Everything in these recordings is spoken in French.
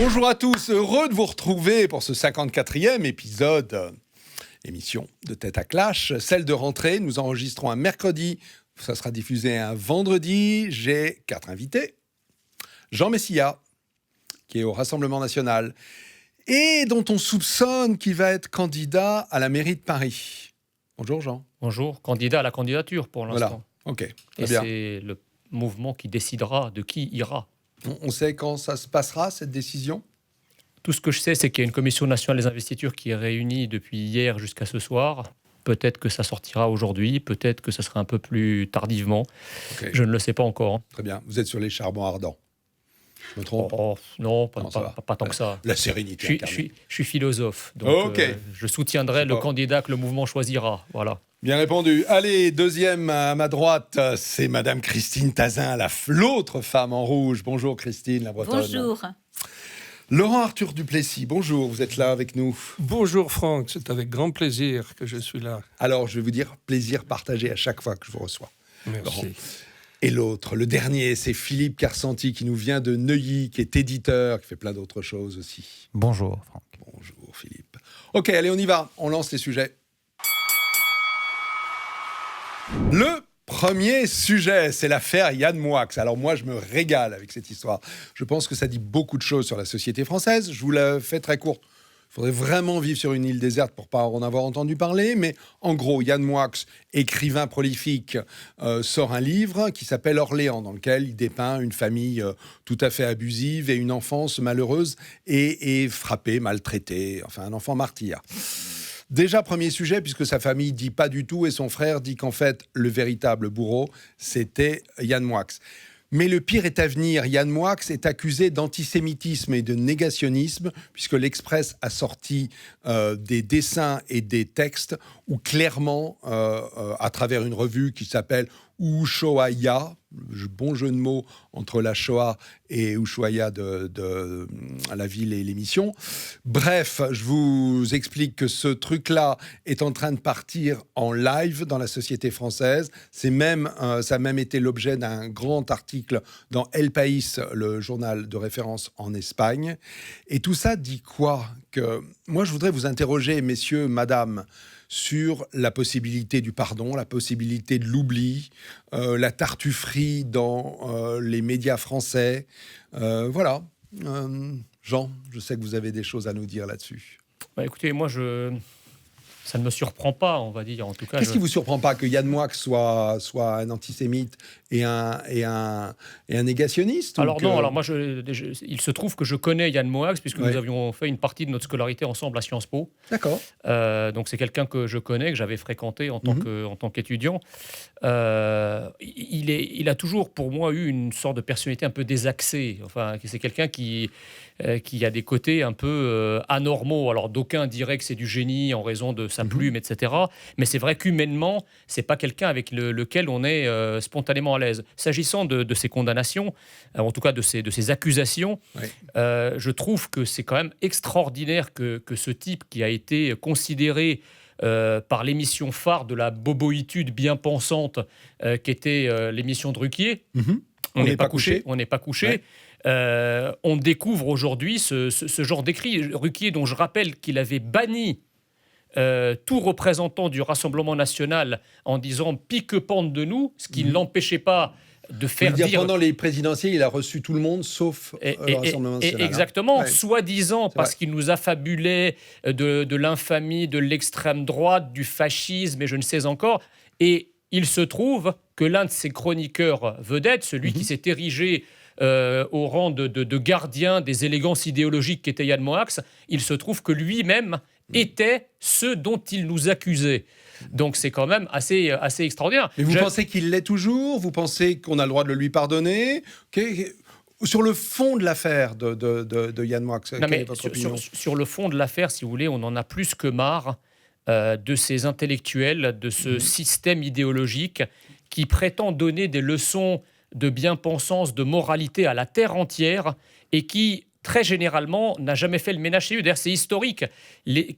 Bonjour à tous, heureux de vous retrouver pour ce 54e épisode, émission de Tête à Clash, celle de rentrée. Nous enregistrons un mercredi, ça sera diffusé un vendredi. J'ai 4 invités. Jean Messia, qui est au Rassemblement National, et dont on soupçonne qu'il va être candidat à la mairie de Paris. Bonjour Jean. Bonjour, candidat à la candidature pour l'instant. Voilà, ok, très Et bien. c'est le mouvement qui décidera de qui ira. On sait quand ça se passera, cette décision ? Tout ce que je sais, c'est qu'il y a une commission nationale des investitures qui est réunie depuis hier jusqu'à ce soir. Peut-être que ça sortira aujourd'hui, peut-être que ça sera un peu plus tardivement. Okay. Je ne le sais pas encore. Très bien, vous êtes sur les charbons ardents. Je me trompe ? Non, pas tant que ça. La sérénité Je suis philosophe, donc je soutiendrai le candidat que le mouvement choisira. Voilà. Bien répondu. Allez, deuxième à ma droite, c'est Madame Christine Tazin, l'autre femme en rouge. Bonjour Christine, la Bretonne. Bonjour. Laurent Arthur Duplessis, bonjour, vous êtes là avec nous. Bonjour Franck, c'est avec grand plaisir que je suis là. Alors, je vais vous dire, plaisir partagé à chaque fois que je vous reçois. Merci. Laurent. Et l'autre, le dernier, c'est Philippe Carsanti qui nous vient de Neuilly, qui est éditeur, qui fait plein d'autres choses aussi. Bonjour Franck. Bonjour Philippe. Ok, allez, on y va, on lance les sujets. Le premier sujet, c'est l'affaire Yann Moix. Alors moi, je me régale avec cette histoire. Je pense que ça dit beaucoup de choses sur la société française. Je vous la fais très courte. Il faudrait vraiment vivre sur une île déserte pour ne pas en avoir entendu parler. Mais en gros, Yann Moix, écrivain prolifique, sort un livre qui s'appelle Orléans, dans lequel il dépeint une famille tout à fait abusive et une enfance malheureuse et frappée, maltraitée. Enfin, un enfant martyr. Déjà, premier sujet, puisque sa famille dit pas du tout et son frère dit qu'en fait, le véritable bourreau, c'était Yann Moix. Mais le pire est à venir. Yann Moix est accusé d'antisémitisme et de négationnisme, puisque l'Express a sorti des dessins et des textes où clairement, à travers une revue qui s'appelle Ushuaïa, bon jeu de mots entre la Shoah et Ushuaïa de la ville et l'émission. Bref, je vous explique que ce truc-là est en train de partir en live dans la société française. Ça a même été l'objet d'un grand article dans El País, le journal de référence en Espagne. Et tout ça dit quoi ? Que moi, je voudrais vous interroger, messieurs, madame, sur la possibilité du pardon, la possibilité de l'oubli, la tartufferie dans les médias français. Voilà. Jean, je sais que vous avez des choses à nous dire là-dessus. Écoutez, moi, ça ne me surprend pas, on va dire. En tout cas, qu'est-ce qui ne vous surprend pas que Yann Moix soit un antisémite et un négationniste ? Alors non, alors moi, il se trouve que je connais Yann Moix, puisque nous avions fait une partie de notre scolarité ensemble à Sciences Po. D'accord. Donc c'est quelqu'un que je connais, que j'avais fréquenté en tant qu'étudiant. Il a toujours, pour moi, eu une sorte de personnalité un peu désaxée. Enfin, c'est quelqu'un qui a des côtés un peu anormaux. Alors d'aucuns diraient que c'est du génie en raison de sa plume, etc. Mais c'est vrai qu'humainement, c'est pas quelqu'un avec lequel on est spontanément à l'aise. S'agissant de ses condamnations, en tout cas de ses accusations, je trouve que c'est quand même extraordinaire que ce type qui a été considéré par l'émission phare de la boboïtude bien pensante qui était l'émission de Ruquier. On n'est pas couché. On n'est pas couché. On découvre aujourd'hui ce genre d'écrit. Ruquier, dont je rappelle qu'il avait banni tout représentant du Rassemblement national en disant « pique-pente de nous », ce qui ne l'empêchait pas de faire dire... Pendant les présidentielles, il a reçu tout le monde, sauf le Rassemblement national. Exactement, soi-disant, parce qu'il nous affabulait de l'infamie, de l'extrême droite, du fascisme et je ne sais encore. Et il se trouve que l'un de ses chroniqueurs vedettes, celui qui s'est érigé au rang de gardien des élégances idéologiques qu'était Yann Moix, il se trouve que lui-même était ce dont il nous accusait. Donc c'est quand même assez extraordinaire. Mais vous pensez qu'il l'est toujours ? Vous pensez qu'on a le droit de le lui pardonner ? Sur le fond de l'affaire de Yann Moix, quelle est votre opinion ? Sur le fond de l'affaire, si vous voulez, on en a plus que marre de ces intellectuels, de ce système idéologique qui prétend donner des leçons de bien-pensance, de moralité à la terre entière et qui, très généralement, n'a jamais fait le ménage chez eux. D'ailleurs, c'est historique.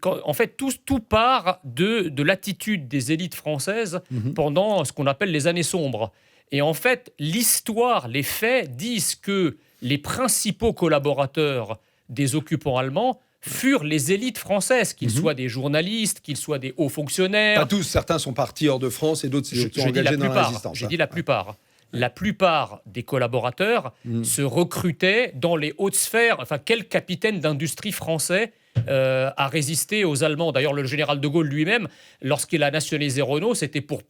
En fait, tout part de l'attitude des élites françaises pendant ce qu'on appelle les années sombres. Et en fait, l'histoire, les faits disent que les principaux collaborateurs des occupants allemands furent les élites françaises, qu'ils soient des journalistes, qu'ils soient des hauts fonctionnaires. Pas tous, certains sont partis hors de France et d'autres sont engagés dans la résistance. J'ai dit la plupart. La plupart des collaborateurs se recrutaient dans les hautes sphères. Enfin, quel capitaine d'industrie français a résisté aux Allemands? D'ailleurs, le général de Gaulle lui-même, lorsqu'il a nationalisé Renault, c'était pour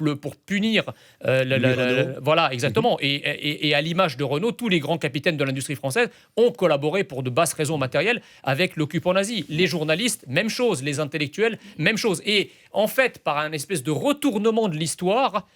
punir. Voilà, exactement. Et à l'image de Renault, tous les grands capitaines de l'industrie française ont collaboré pour de basses raisons matérielles avec l'occupant nazi. Les journalistes, même chose. Les intellectuels, même chose. Et en fait, par un espèce de retournement de l'histoire,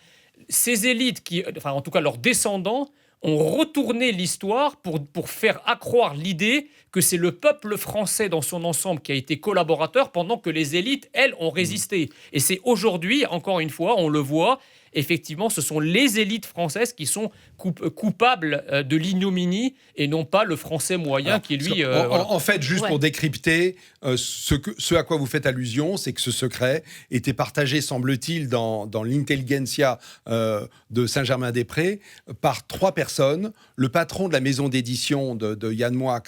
ces élites, enfin en tout cas leurs descendants, ont retourné l'histoire pour faire accroire l'idée que c'est le peuple français dans son ensemble qui a été collaborateur pendant que les élites, elles, ont résisté. Et c'est aujourd'hui, encore une fois, on le voit, effectivement, ce sont les élites françaises qui sont coupables de l'ignominie et non pas le français moyen qui, lui... En fait, juste pour décrypter, ce à quoi vous faites allusion, c'est que ce secret était partagé, semble-t-il, dans l'intelligentsia de Saint-Germain-des-Prés par 3 personnes. Le patron de la maison d'édition de Yann Moix,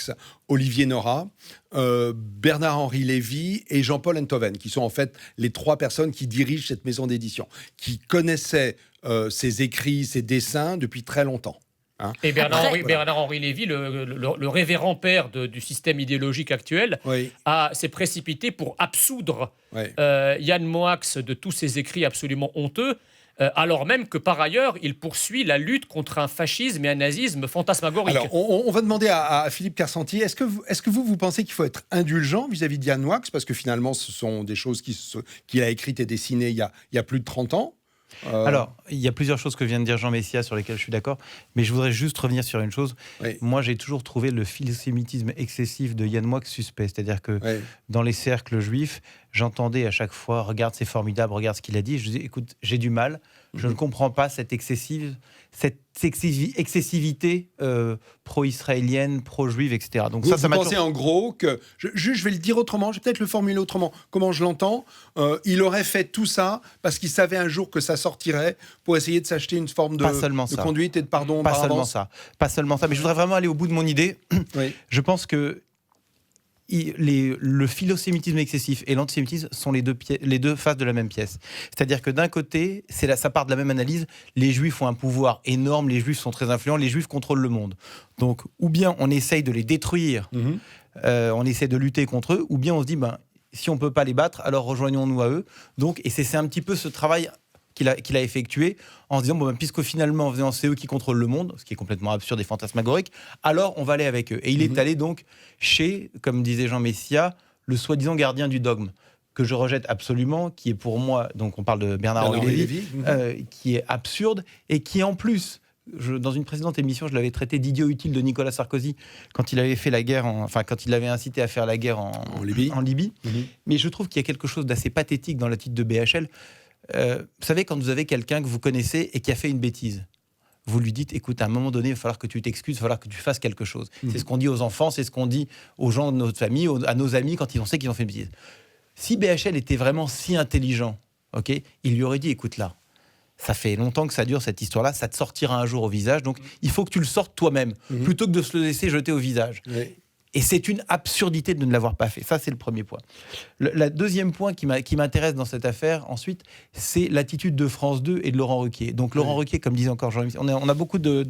Olivier Nora, Bernard-Henri Lévy et Jean-Paul Enthoven, qui sont en fait les 3 personnes qui dirigent cette maison d'édition, qui connaissaient ses écrits, ses dessins depuis très longtemps. Hein. Et Bernard-Henri Lévy, le révérend père du système idéologique actuel, s'est précipité pour absoudre Yann Moix de tous ses écrits absolument honteux, alors même que par ailleurs, il poursuit la lutte contre un fascisme et un nazisme fantasmagorique. Alors, on va demander à Philippe Carcentier, est-ce que vous pensez qu'il faut être indulgent vis-à-vis de Yann Moix, parce que finalement, ce sont des choses qu'il a écrites et dessinées il y a plus de 30 ans. Alors, il y a plusieurs choses que vient de dire Jean Messia sur lesquelles je suis d'accord, mais je voudrais juste revenir sur une chose. Moi, j'ai toujours trouvé le philosémitisme excessif de Yann Moix suspect, c'est-à-dire que dans les cercles juifs, j'entendais à chaque fois « regarde, c'est formidable, regarde ce qu'il a dit ». Je dis « écoute, j'ai du mal, je ne comprends pas cette excessivité pro-israélienne, pro-juive, etc. » Donc vous pensez en gros que, je vais le dire autrement, je vais peut-être le formuler autrement, comment je l'entends, il aurait fait tout ça parce qu'il savait un jour que ça sortirait pour essayer de s'acheter une forme de conduite et de pardon pas seulement ça, mais je voudrais vraiment aller au bout de mon idée. Je pense que le philosémitisme excessif et l'antisémitisme sont les deux faces de la même pièce. C'est-à-dire que d'un côté, ça part de la même analyse, les juifs ont un pouvoir énorme, les juifs sont très influents, les juifs contrôlent le monde. Donc, ou bien on essaye de les détruire, on essaie de lutter contre eux, ou bien on se dit, si on ne peut pas les battre, alors rejoignons-nous à eux. Donc, et c'est un petit peu ce travail qu'il a effectué en se disant, puisque finalement c'est eux qui contrôlent le monde, ce qui est complètement absurde et fantasmagorique, alors on va aller avec eux. Et il est allé donc chez, comme disait Jean Messia, le soi-disant gardien du dogme, que je rejette absolument, qui est pour moi, donc on parle de Bernard-Henri Lévy, qui est absurde et qui en plus... dans une précédente émission, je l'avais traité d'idiot utile de Nicolas Sarkozy quand il avait fait la guerre, quand il l'avait incité à faire la guerre en Libye. Mais je trouve qu'il y a quelque chose d'assez pathétique dans l'attitude de BHL. Vous savez, quand vous avez quelqu'un que vous connaissez et qui a fait une bêtise, vous lui dites, écoute, à un moment donné, il va falloir que tu t'excuses, il va falloir que tu fasses quelque chose. C'est ce qu'on dit aux enfants, c'est ce qu'on dit aux gens de notre famille, à nos amis quand on sait qu'ils ont fait une bêtise. Si BHL était vraiment si intelligent, il lui aurait dit, écoute là, ça fait longtemps que ça dure cette histoire-là, ça te sortira un jour au visage, donc il faut que tu le sortes toi-même, plutôt que de se le laisser jeter au visage. Et c'est une absurdité de ne l'avoir pas fait. Ça, c'est le premier point. Le deuxième point qui m'intéresse dans cette affaire, ensuite, c'est l'attitude de France 2 et de Laurent Ruquier. Donc, Laurent Ruquier, comme disait encore Jean-Michel, on a beaucoup de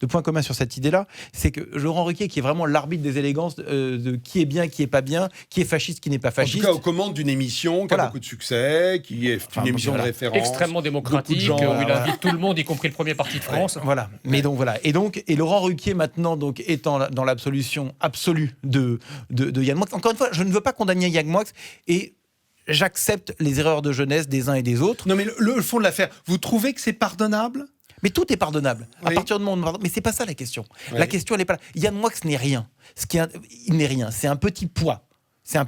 points communs sur cette idée-là. C'est que Laurent Ruquier, qui est vraiment l'arbitre des élégances, de qui est bien, qui n'est pas bien, qui est fasciste, qui n'est pas fasciste. En tout cas, aux commandes d'une émission qui a beaucoup de succès, qui est une émission de référence. Extrêmement démocratique, où il invite tout le monde, y compris le premier parti de France. Voilà. Mais donc, voilà. Et Laurent Ruquier, maintenant, donc, étant dans l'absolution absolue de Yann Moix. Encore une fois, je ne veux pas condamner Yann Moix et j'accepte les erreurs de jeunesse des uns et des autres. Non, mais le fond de l'affaire, vous trouvez que c'est pardonnable ? Mais tout est pardonnable. À partir du moment où mais c'est pas ça la question. La question, elle est pas là. Yann Moix n'est rien. Il n'est rien. C'est un petit poids. C'est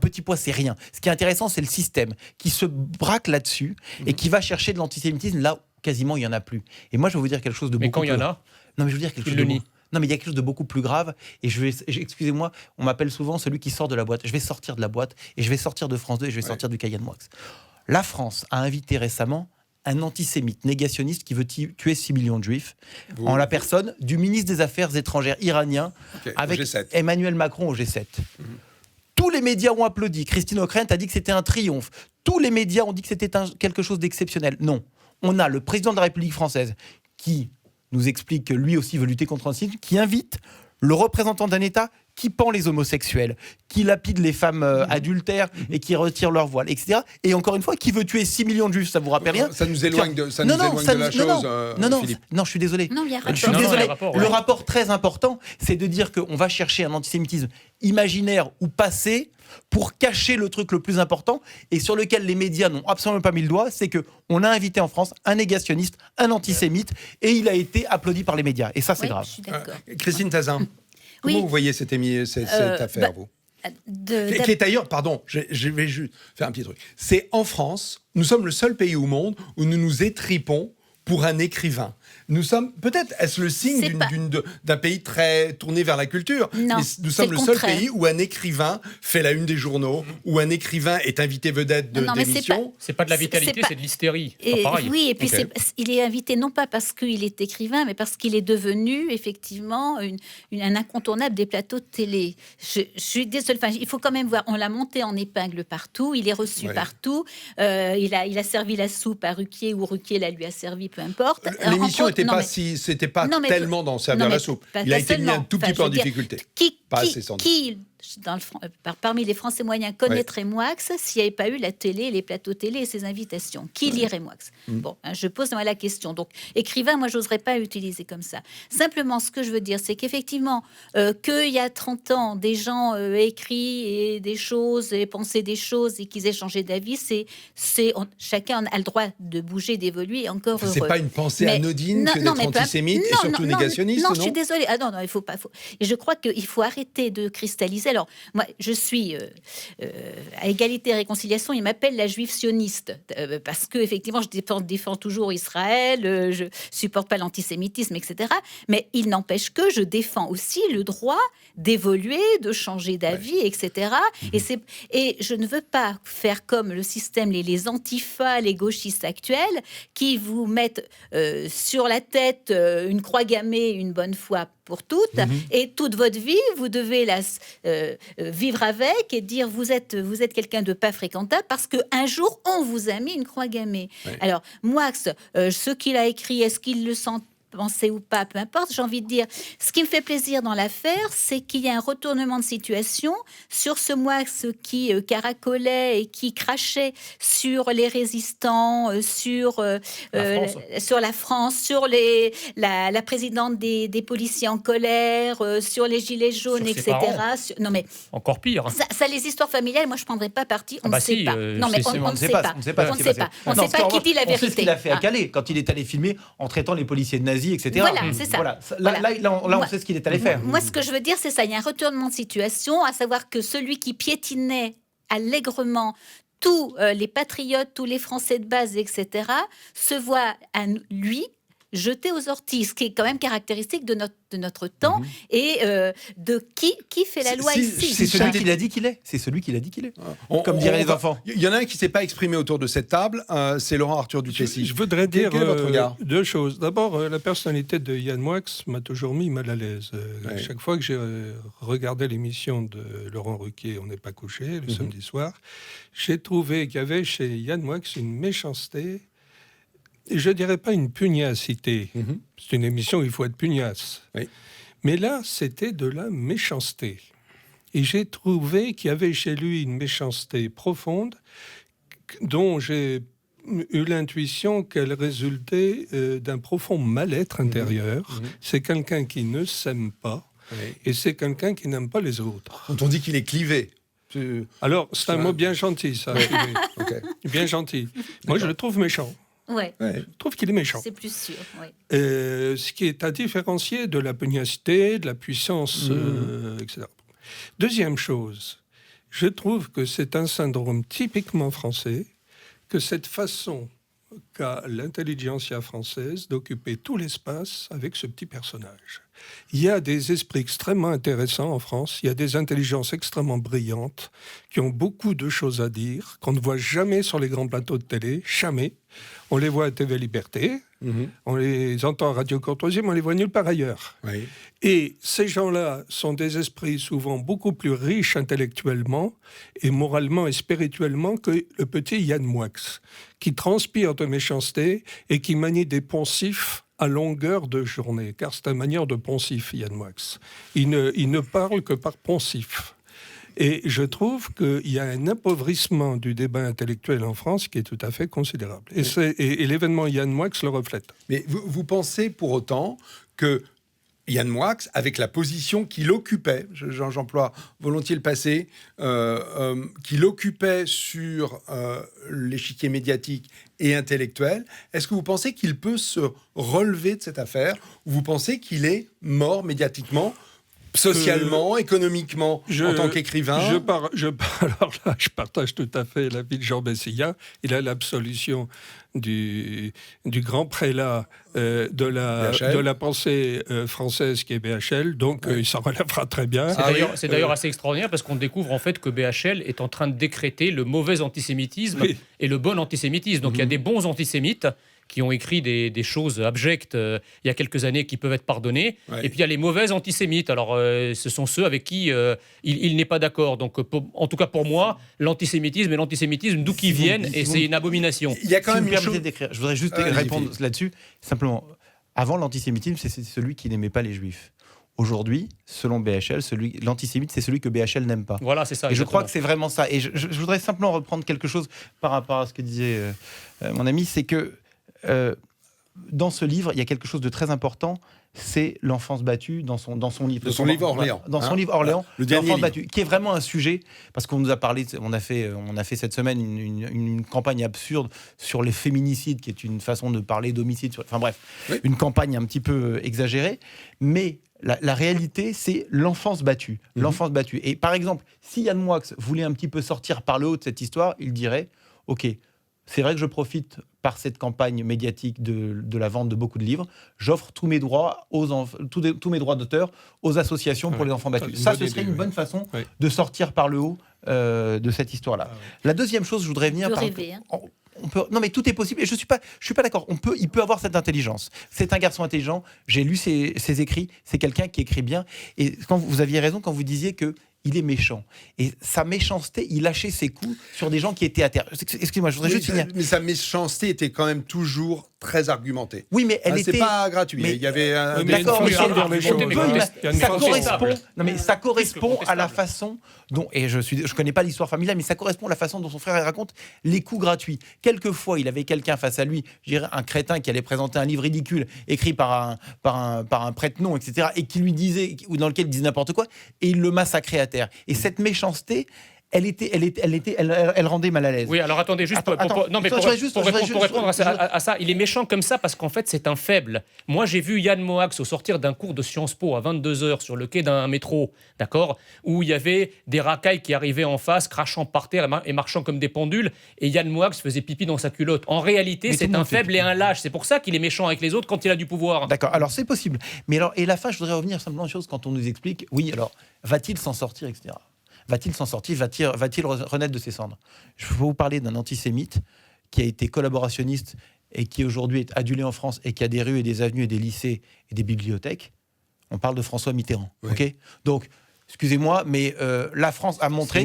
rien. Ce qui est intéressant, c'est le système qui se braque là-dessus et qui va chercher de l'antisémitisme là où quasiment il n'y en a plus. Et moi, je vais vous dire quelque chose de beaucoup plus... Mais quand il y en a, non, mais je veux dire quelque chose de... Non, mais il y a quelque chose de beaucoup plus grave. Et excusez-moi, on m'appelle souvent celui qui sort de la boîte. Je vais sortir de la boîte et je vais sortir de France 2 et je vais sortir du Yann Moix. La France a invité récemment un antisémite négationniste qui veut tuer 6 millions de juifs en la personne du ministre des Affaires étrangères iranien avec Emmanuel Macron au G7. Tous les médias ont applaudi. Christine Ockrent a dit que c'était un triomphe. Tous les médias ont dit que c'était quelque chose d'exceptionnel. Non. On a le président de la République française qui nous explique que lui aussi veut lutter contre l'antisémitisme, qui invite le représentant d'un État qui pend les homosexuels, qui lapide les femmes adultères et qui retire leur voile, etc. Et encore une fois, qui veut tuer 6 millions de juifs, ça vous rappelle rien? Ça nous éloigne de la chose, Philippe. Non, je suis désolé. Non, il y a Je suis désolé. Le rapport très important, c'est de dire qu'on va chercher un antisémitisme imaginaire ou passé pour cacher le truc le plus important et sur lequel les médias n'ont absolument pas mis le doigt, c'est qu'on a invité en France un négationniste, un antisémite, et il a été applaudi par les médias. Et ça, c'est grave. Je suis d'accord. Christine Tazin, comment vous voyez cette affaire, vous qui est d'ailleurs, pardon, je vais juste faire un petit truc. C'est en France, nous sommes le seul pays au monde où nous nous étripons pour un écrivain. Nous sommes, peut-être, est-ce le signe d'un pays très tourné vers la culture? Non, mais nous sommes le seul pays où un écrivain fait la une des journaux, où un écrivain est invité vedette d'émissions. C'est pas de la vitalité, c'est de l'hystérie. Oui, et puis il est invité non pas parce qu'il est écrivain, mais parce qu'il est devenu effectivement un incontournable des plateaux de télé. Je suis désolée, il faut quand même voir, on l'a monté en épingle partout, il est reçu partout, il a servi la soupe à Ruquier ou Ruquier la lui a servi, peu importe. L'émission c'était pas tellement dans servir la soupe. Il a été mis un tout petit peu en difficulté. Parmi les Français moyens connaîtraient Moix s'il n'y avait pas eu la télé, les plateaux télé et ses invitations? Qui lirait Moix? Bon, je pose moi la question. Donc, écrivain, moi, j'oserais pas utiliser comme ça. Simplement, ce que je veux dire, c'est qu'effectivement, qu'il y a 30 ans, des gens écrit des choses, et pensaient des choses et qu'ils aient changé d'avis, chacun a le droit de bouger, d'évoluer, encore heureux. C'est pas une pensée anodine que d'être antisémite et surtout négationniste, non? Je suis désolée. Ah non, il faut pas. Et je crois qu'il faut arrêter de cristalliser. Alors, moi, je suis à Égalité et Réconciliation, ils m'appellent la juive sioniste, parce que effectivement, je défends toujours Israël, je supporte pas l'antisémitisme, etc. Mais il n'empêche que je défends aussi le droit d'évoluer, de changer d'avis, etc. Et je ne veux pas faire comme le système, les antifas, les gauchistes actuels, qui vous mettent sur la tête une croix gammée une bonne fois pour toutes, et toute votre vie, vous devez vivre avec et dire vous êtes quelqu'un de pas fréquentable parce qu'un jour, on vous a mis une croix gammée. Ouais. Alors, Moix, ce qu'il a écrit, est-ce qu'il le sent penser ou pas, peu importe, j'ai envie de dire, ce qui me fait plaisir dans l'affaire, c'est qu'il y a un retournement de situation sur ce Moix qui caracolait et qui crachait sur les résistants, sur la France, sur la présidente des policiers en colère, sur les gilets jaunes, etc. Non mais encore pire. Ça, les histoires familiales, moi je prendrais pas parti. On ne sait pas. Non mais on ne sait pas. On ne sait pas qui dit la vérité. On sait ce qu'il a fait à Calais quand il est allé filmer en traitant les policiers de nazis, etc. Voilà, c'est ça. Voilà. Là, on sait ce qu'il est allé faire. Moi, ce que je veux dire, c'est ça. Il y a un retournement de situation, à savoir que celui qui piétinait allègrement tous les patriotes, tous les Français de base, etc., se voit à lui jeté aux orties, ce qui est quand même caractéristique de notre temps et de qui fait la loi ici. C'est celui qui l'a dit qu'il est. C'est celui qui l'a dit qu'il est. Comme diraient les enfants. Il y en a un qui ne s'est pas exprimé autour de cette table, c'est Laurent Arthur Duplessis. Je voudrais dire deux choses. D'abord, la personnalité de Yann Moix m'a toujours mis mal à l'aise. Chaque fois que j'ai regardé l'émission de Laurent Ruquier, On n'est pas couché, le samedi soir, j'ai trouvé qu'il y avait chez Yann Moix une méchanceté. Je ne dirais pas une pugnacité. C'est une émission où il faut être pugnace. Oui. Mais là, c'était de la méchanceté. Et j'ai trouvé qu'il y avait chez lui une méchanceté profonde dont j'ai eu l'intuition qu'elle résultait d'un profond mal-être intérieur. C'est quelqu'un qui ne s'aime pas et c'est quelqu'un qui n'aime pas les autres. Quand on dit qu'il est clivé. Alors, c'est un mot bien gentil, ça. Bien gentil. Moi, je le trouve méchant. Ouais. Je trouve qu'il est méchant. C'est plus sûr. Ouais. Ce qui est à différencier de la pugnacité, de la puissance, etc. Deuxième chose, je trouve que c'est un syndrome typiquement français, que cette façon qu'a l'intelligentsia française d'occuper tout l'espace avec ce petit personnage. Il y a des esprits extrêmement intéressants en France, il y a des intelligences extrêmement brillantes qui ont beaucoup de choses à dire, qu'on ne voit jamais sur les grands plateaux de télé, jamais. On les voit à TV Liberté, on les entend à Radio Courtoisie, mais on les voit nulle part ailleurs. Oui. Et ces gens-là sont des esprits souvent beaucoup plus riches intellectuellement et moralement et spirituellement que le petit Yann Moix, qui transpire de méchanceté et qui manie des poncifs à longueur de journée, car c'est une manière de poncif, Yann Moix. Il ne parle que par poncif. Et je trouve qu'il y a un appauvrissement du débat intellectuel en France qui est tout à fait considérable. Et l'événement Yann Moix le reflète. Mais vous pensez pour autant que Yann Moix, avec la position qu'il occupait, j'emploie volontiers le passé, qu'il occupait sur l'échiquier médiatique et intellectuel, est-ce que vous pensez qu'il peut se relever de cette affaire, ou vous pensez qu'il est mort médiatiquement, socialement, économiquement, en tant qu'écrivain? Alors là, je partage tout à fait l'avis de Jean Messia. Il a l'absolution du grand prélat de la pensée française qui est BHL, donc il s'en relèvera très bien. C'est d'ailleurs assez extraordinaire parce qu'on découvre en fait que BHL est en train de décréter le mauvais antisémitisme et le bon antisémitisme. Donc il y a des bons antisémites qui ont écrit des choses abjectes il y a quelques années qui peuvent être pardonnées. Et puis il y a les mauvais antisémites. Alors ce sont ceux avec qui il n'est pas d'accord. Donc en tout cas pour moi, l'antisémitisme et l'antisémitisme, d'où qu'ils viennent, et c'est une abomination. Il y a quand même une chose d'écrire. Je voudrais juste répondre là-dessus. Simplement, avant l'antisémitisme, c'est celui qui n'aimait pas les juifs. Aujourd'hui, selon BHL, l'antisémite, c'est celui que BHL n'aime pas. Voilà, c'est ça. Et je crois que c'est vraiment ça. Et je voudrais simplement reprendre quelque chose par rapport à ce que disait mon ami, c'est que dans ce livre, il y a quelque chose de très important, c'est l'enfance battue dans son livre. Dans son livre Orléans. Dans son livre Orléans, l'enfance battue, qui est vraiment un sujet, parce qu'on nous a parlé, on a fait cette semaine une campagne absurde sur les féminicides, qui est une façon de parler d'homicide. Enfin bref, une campagne un petit peu exagérée, mais la réalité, c'est l'enfance battue. L'enfance battue. Et par exemple, si Yann Moix voulait un petit peu sortir par le haut de cette histoire, il dirait, OK, c'est vrai que je profite par cette campagne médiatique de la vente de beaucoup de livres, j'offre tous mes droits tous mes droits d'auteur aux associations pour les enfants battus. Ça, ce serait une bonne façon de sortir par le haut de cette histoire-là. La deuxième chose, je voudrais venir... Non, mais tout est possible et je suis pas d'accord. Il peut avoir cette intelligence. C'est un garçon intelligent. J'ai lu ses écrits. C'est quelqu'un qui écrit bien. Et quand vous aviez raison quand vous disiez que il est méchant. Et sa méchanceté, il lâchait ses coups sur des gens qui étaient à terre. Excusez-moi, je voudrais juste finir. Mais sa méchanceté était quand même toujours très argumentée. Oui, mais elle était... C'est pas gratuit. Mais... Il y avait d'accord, mais ça correspond à la façon dont... Et je connais pas l'histoire familiale, mais ça correspond à la façon dont son frère raconte les coups gratuits. Quelquefois, il avait quelqu'un face à lui, je dirais un crétin qui allait présenter un livre ridicule, écrit par un prête-nom, etc., et qui lui disait, ou dans lequel il disait n'importe quoi, et il le massacrait à terre. Et cette méchanceté, elle rendait mal à l'aise. Oui, alors attendez, juste pour répondre à ça, il est méchant comme ça parce qu'en fait, c'est un faible. Moi, j'ai vu Yann Moix au sortir d'un cours de Sciences Po à 22h sur le quai d'un métro, d'accord, où il y avait des racailles qui arrivaient en face, crachant par terre et marchant comme des pendules, et Yann Moix faisait pipi dans sa culotte. En réalité, c'est un faible et un lâche. C'est pour ça qu'il est méchant avec les autres quand il a du pouvoir. D'accord, alors c'est possible. Mais alors, et la fin, je voudrais revenir simplement à une chose quand on nous explique, oui, alors, va-t-il s'en sortir, etc. Va-t-il s'en sortir? Va-t-il renaître de ses cendres? Je vais vous parler d'un antisémite qui a été collaborationniste et qui aujourd'hui est adulé en France et qui a des rues et des avenues et des lycées et des bibliothèques. On parle de François Mitterrand. Oui. Okay, donc, excusez-moi, mais la France a montré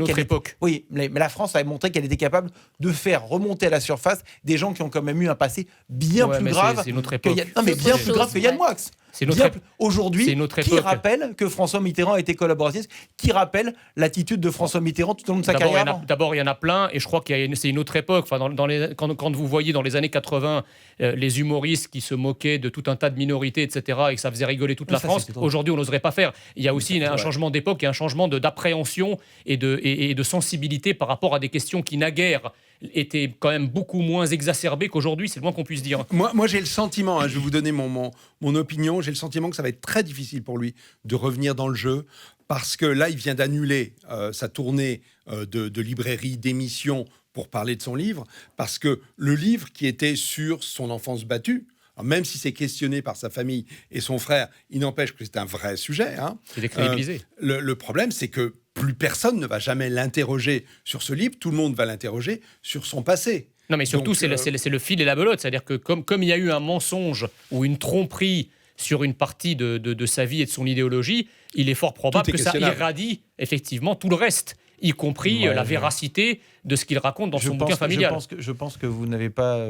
mais la France a montré qu'elle était capable de faire remonter à la surface des gens qui ont quand même eu un passé bien plus grave que Yann Moix. Aujourd'hui, qui rappelle que François Mitterrand a été collaborationniste, qui rappelle l'attitude de François Mitterrand tout au long de sa carrière. D'abord, il y en a plein, et je crois que c'est une autre époque. Enfin, quand vous voyez dans les années 80 les humoristes qui se moquaient de tout un tas de minorités, etc., et que ça faisait rigoler toute la France, aujourd'hui, on n'oserait pas faire. Il y a aussi un changement d'époque et un changement d'appréhension et de sensibilité par rapport à des questions qui, naguère, étaient quand même beaucoup moins exacerbées qu'aujourd'hui, c'est le moins qu'on puisse dire. Moi j'ai le sentiment, je vais vous donner mon opinion, j'ai le sentiment que ça va être très difficile pour lui de revenir dans le jeu parce que là, il vient d'annuler sa tournée de librairie, d'émissions pour parler de son livre, parce que le livre qui était sur son enfance battue, alors même si c'est questionné par sa famille et son frère, il n'empêche que c'est un vrai sujet. Hein. C'est décrédibilisé. Le problème, c'est que plus personne ne va jamais l'interroger sur ce livre, tout le monde va l'interroger sur son passé. Non, mais surtout, Donc, c'est le fil et la belote. C'est-à-dire que comme il y a eu un mensonge ou une tromperie sur une partie de sa vie et de son idéologie, il est fort probable que ça irradie effectivement tout le reste, y compris la véracité de ce qu'il raconte dans son bouquin familial. Je pense que vous n'avez pas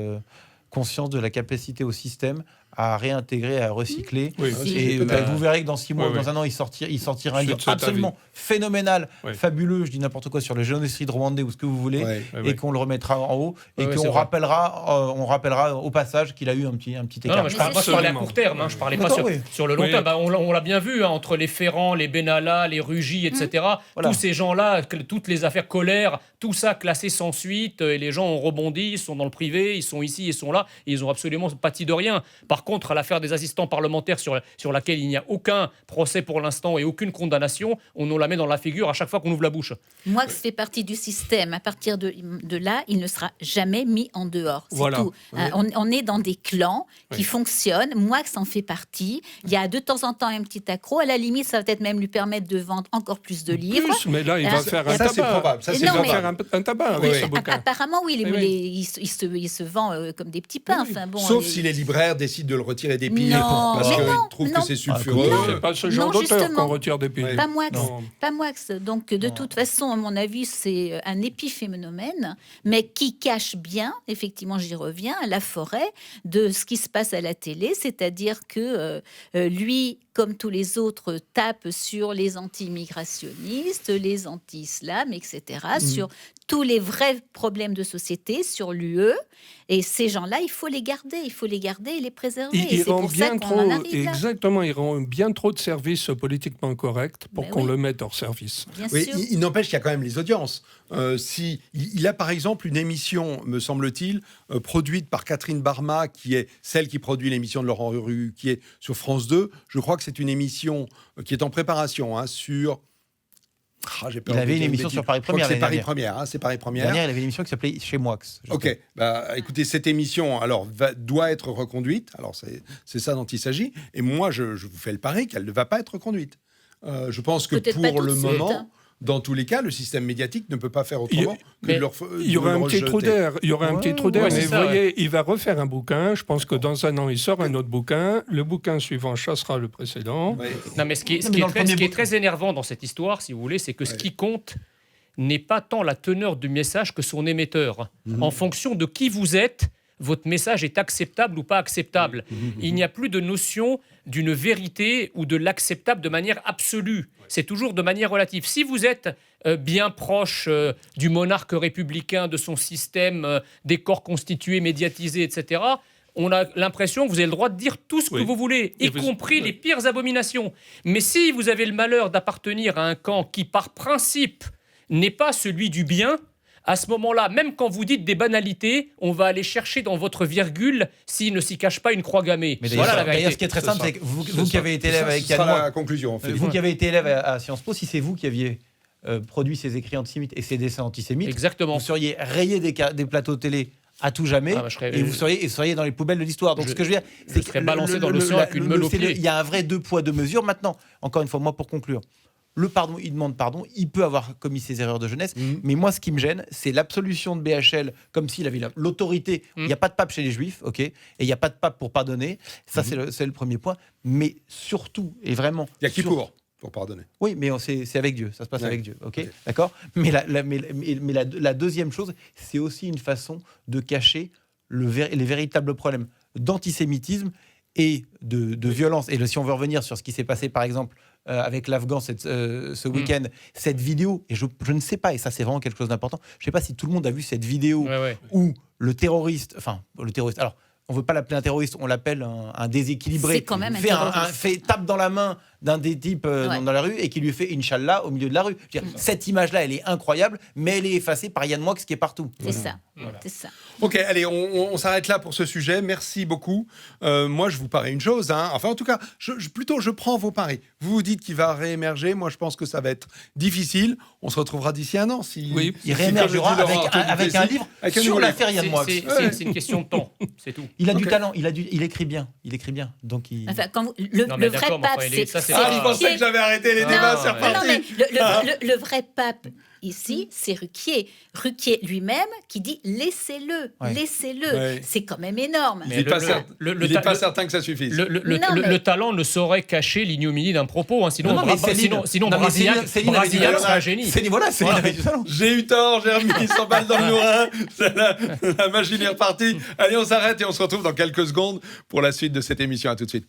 conscience de la capacité au système à réintégrer, à recycler. Oui, et vous verrez que dans 6 mois ou dans un an, il sortira un livre absolument phénoménal, fabuleux, je dis n'importe quoi, sur le génocide rwandais ou ce que vous voulez, et qu'on le remettra en haut, et qu'on rappellera au passage qu'il a eu un petit écart. Non, je parlais à court terme, je parlais pas sur le long terme. On l'a bien vu, entre les Ferrand, les Benalla, les Rugy, etc. Tous ces gens-là, toutes les affaires Colère, tout ça classé sans suite, et les gens ont rebondi, ils sont dans le privé, ils sont ici, ils sont là, et ils ont absolument pâti de rien. Par contre, à l'affaire des assistants parlementaires sur laquelle il n'y a aucun procès pour l'instant et aucune condamnation, on nous la met dans la figure à chaque fois qu'on ouvre la bouche. Moix fait partie du système. À partir de là, il ne sera jamais mis en dehors. C'est tout. On est dans des clans qui fonctionnent. Moix en fait partie. Il y a de temps en temps un petit accro. À la limite, ça va peut-être même lui permettre de vendre encore plus de livres. Mais là, il va faire un tabac. Ça, c'est probable. Il va faire un tabac avec ce bouquin. Apparemment, oui. Il se vend comme des petits pains. Enfin, bon, sauf si les libraires décident de le retirer des piles parce qu'ils trouvent que c'est sulfureux. C'est pas ce genre d'auteur qu'on retire des piles. Pas Moix. Donc, de toute façon, à mon avis, c'est un épiphénomène, mais qui cache bien, effectivement, j'y reviens, la forêt de ce qui se passe à la télé, c'est-à-dire que lui, comme tous les autres, tape sur les anti-immigrationnistes, les anti-islam, etc., sur tous les vrais problèmes de société, sur l'UE. Et ces gens-là, il faut les garder et les préserver. Et c'est pour ça qu'on en arrive là. Exactement, ils rendent bien trop de services politiquement corrects pour qu'on le mette hors service. Bien sûr. Il n'empêche qu'il y a quand même les audiences. Il a par exemple une émission, me semble-t-il, produite par Catherine Barma, qui est celle qui produit l'émission de Laurent Ruquier sur France 2. Je crois que c'est une émission qui est en préparation sur... il avait une émission sur Paris Première. C'est Paris Première. C'est Paris Première. Dernière, il avait une émission qui s'appelait Chez Moix. Ok. Écoutez, cette émission doit être reconduite. Alors, c'est ça dont il s'agit. Et moi, je vous fais le pari qu'elle ne va pas être reconduite. Je pense que pour le moment... Dans tous les cas, le système médiatique ne peut pas faire autrement que de le rejeter. Il y aura un petit trou d'air. Mais vous voyez, il va refaire un bouquin. Je pense que dans un an, il sort un autre bouquin. Le bouquin suivant chassera le précédent. Oui. Non, mais ce qui est très énervant dans cette histoire, si vous voulez, c'est que ce qui compte n'est pas tant la teneur du message que son émetteur. En fonction de qui vous êtes, votre message est acceptable ou pas acceptable. Il n'y a plus de notion d'une vérité ou de l'acceptable de manière absolue. C'est toujours de manière relative. Si vous êtes bien proche du monarque républicain, de son système, des corps constitués, médiatisés, etc., on a l'impression que vous avez le droit de dire tout ce que vous voulez, y compris les pires abominations. Mais si vous avez le malheur d'appartenir à un camp qui, par principe, n'est pas celui du bien, à ce moment-là, même quand vous dites des banalités, on va aller chercher dans votre virgule s'il ne s'y cache pas une croix gammée. Mais d'ailleurs, ce qui est très simple, c'est que vous qui avez été élève avec Yann Moix, la conclusion. Vous qui avez été élève à Sciences Po, si c'est vous qui aviez produit ces écrits antisémites et ces dessins antisémites, vous seriez rayé des plateaux télé à tout jamais, et vous seriez dans les poubelles de l'histoire. Donc ce que je veux dire, c'est que balancé dans l'océan avec une meule au pied. Il y a un vrai 2 poids 2 mesures. Maintenant, encore une fois, moi pour conclure, le pardon, il demande pardon, il peut avoir commis ses erreurs de jeunesse, mais moi ce qui me gêne, c'est l'absolution de BHL comme s'il avait l'autorité. Il n'y a pas de pape chez les juifs, ok, et il n'y a pas de pape pour pardonner. Ça c'est le premier point. Mais surtout et vraiment, il y a qui pour pardonner. Oui, mais c'est avec Dieu, ça se passe avec Dieu, ok, d'accord. Mais la deuxième chose, c'est aussi une façon de cacher les véritables problèmes d'antisémitisme et de violence. Et si on veut revenir sur ce qui s'est passé, par exemple, avec l'Afghan ce week-end, cette vidéo, et je ne sais pas, et ça c'est vraiment quelque chose d'important, je ne sais pas si tout le monde a vu cette vidéo où le terroriste, alors on ne veut pas l'appeler un terroriste, on l'appelle un déséquilibré, c'est quand même tape dans la main d'un des types dans la rue et qui lui fait Inch'Allah au milieu de la rue. Je veux dire, cette image-là, elle est incroyable, mais elle est effacée par Yann Moix qui est partout. C'est ça. C'est ça. Ok, allez, on s'arrête là pour ce sujet. Merci beaucoup. Moi, je vous parie une chose. Enfin, en tout cas, je prends vos paris. Vous vous dites qu'il va réémerger. Moi, je pense que ça va être difficile. On se retrouvera d'ici un an. Il réémergera avec un livre sur l'affaire Yann Moix. C'est une question de temps, c'est tout. Il a du talent. Il écrit bien. Donc enfin, le vrai pape, c'est je pensais que j'avais arrêté les débats, c'est reparti. Le vrai pape ici, c'est Ruquier. Ruquier lui-même qui dit laissez-le. Ouais. C'est quand même énorme. Mais il n'est pas certain que ça suffise. Le talent ne saurait cacher l'ignominie d'un propos. Sinon, Brasillac serait un génie. Voilà, c'est du talent. J'ai eu tort, j'ai remis 100 balles dans le nourrin. La machine est repartie. Allez, on s'arrête et on se retrouve dans quelques secondes pour la suite de cette émission. À tout de suite.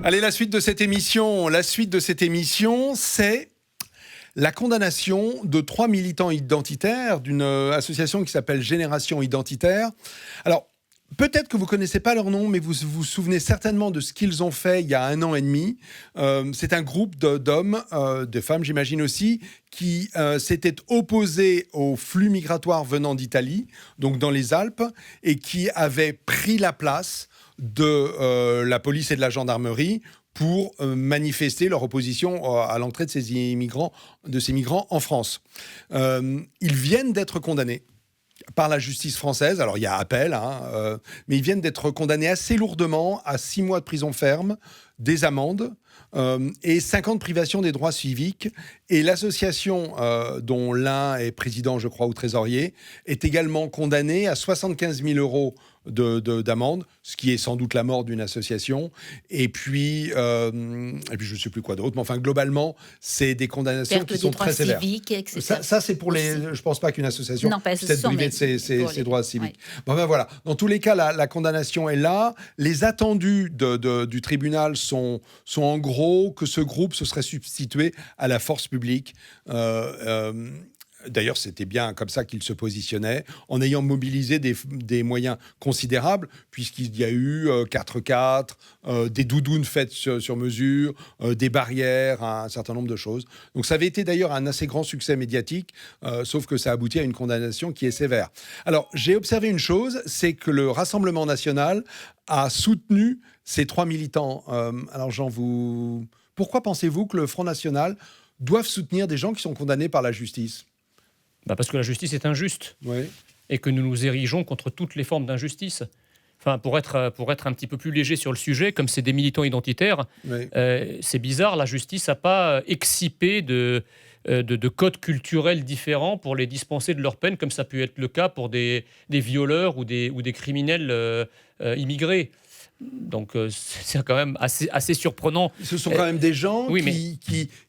Allez, la suite de cette émission, c'est la condamnation de 3 militants identitaires d'une association qui s'appelle Génération Identitaire. Alors, peut-être que vous ne connaissez pas leur nom, mais vous vous souvenez certainement de ce qu'ils ont fait il y a 1 an et demi. C'est un groupe d'hommes, de femmes, j'imagine aussi, qui s'étaient opposés aux flux migratoires venant d'Italie, donc dans les Alpes, et qui avaient pris la place de la police et de la gendarmerie pour manifester leur opposition à l'entrée de ces migrants en France. Ils viennent d'être condamnés par la justice française. Alors, il y a appel, mais ils viennent d'être condamnés assez lourdement à 6 mois de prison ferme, des amendes et 5 ans de privation des droits civiques. Et l'association, dont l'un est président, je crois, ou trésorier, est également condamnée à 75 000 euros d'amende, ce qui est sans doute la mort d'une association. Et puis je ne sais plus quoi d'autre. Mais enfin, globalement, c'est des condamnations qui sont très sévères. Civiques, etc. Ça, c'est pour les... Je ne pense pas qu'une association puisse être privée de ses droits civiques. Ouais. Bon, voilà. Dans tous les cas, la condamnation est là. Les attendus du tribunal sont en gros que ce groupe se serait substitué à la force publique. D'ailleurs, c'était bien comme ça qu'il se positionnait, en ayant mobilisé des moyens considérables, puisqu'il y a eu 4x4, des doudounes faites sur mesure, des barrières, un certain nombre de choses. Donc ça avait été d'ailleurs un assez grand succès médiatique, sauf que ça aboutit à une condamnation qui est sévère. Alors, j'ai observé une chose, c'est que le Rassemblement national a soutenu ces 3 militants. Alors, pourquoi pensez-vous que le Front National doive soutenir des gens qui sont condamnés par la justice ? Parce que la justice est injuste, et que nous nous érigeons contre toutes les formes d'injustice. Enfin, pour être un petit peu plus léger sur le sujet, comme c'est des militants identitaires, c'est bizarre, la justice n'a pas excipé de codes culturels différents pour les dispenser de leur peine, comme ça a pu être le cas pour des violeurs ou des criminels immigrés. Donc c'est quand même assez surprenant. Ce sont quand même des gens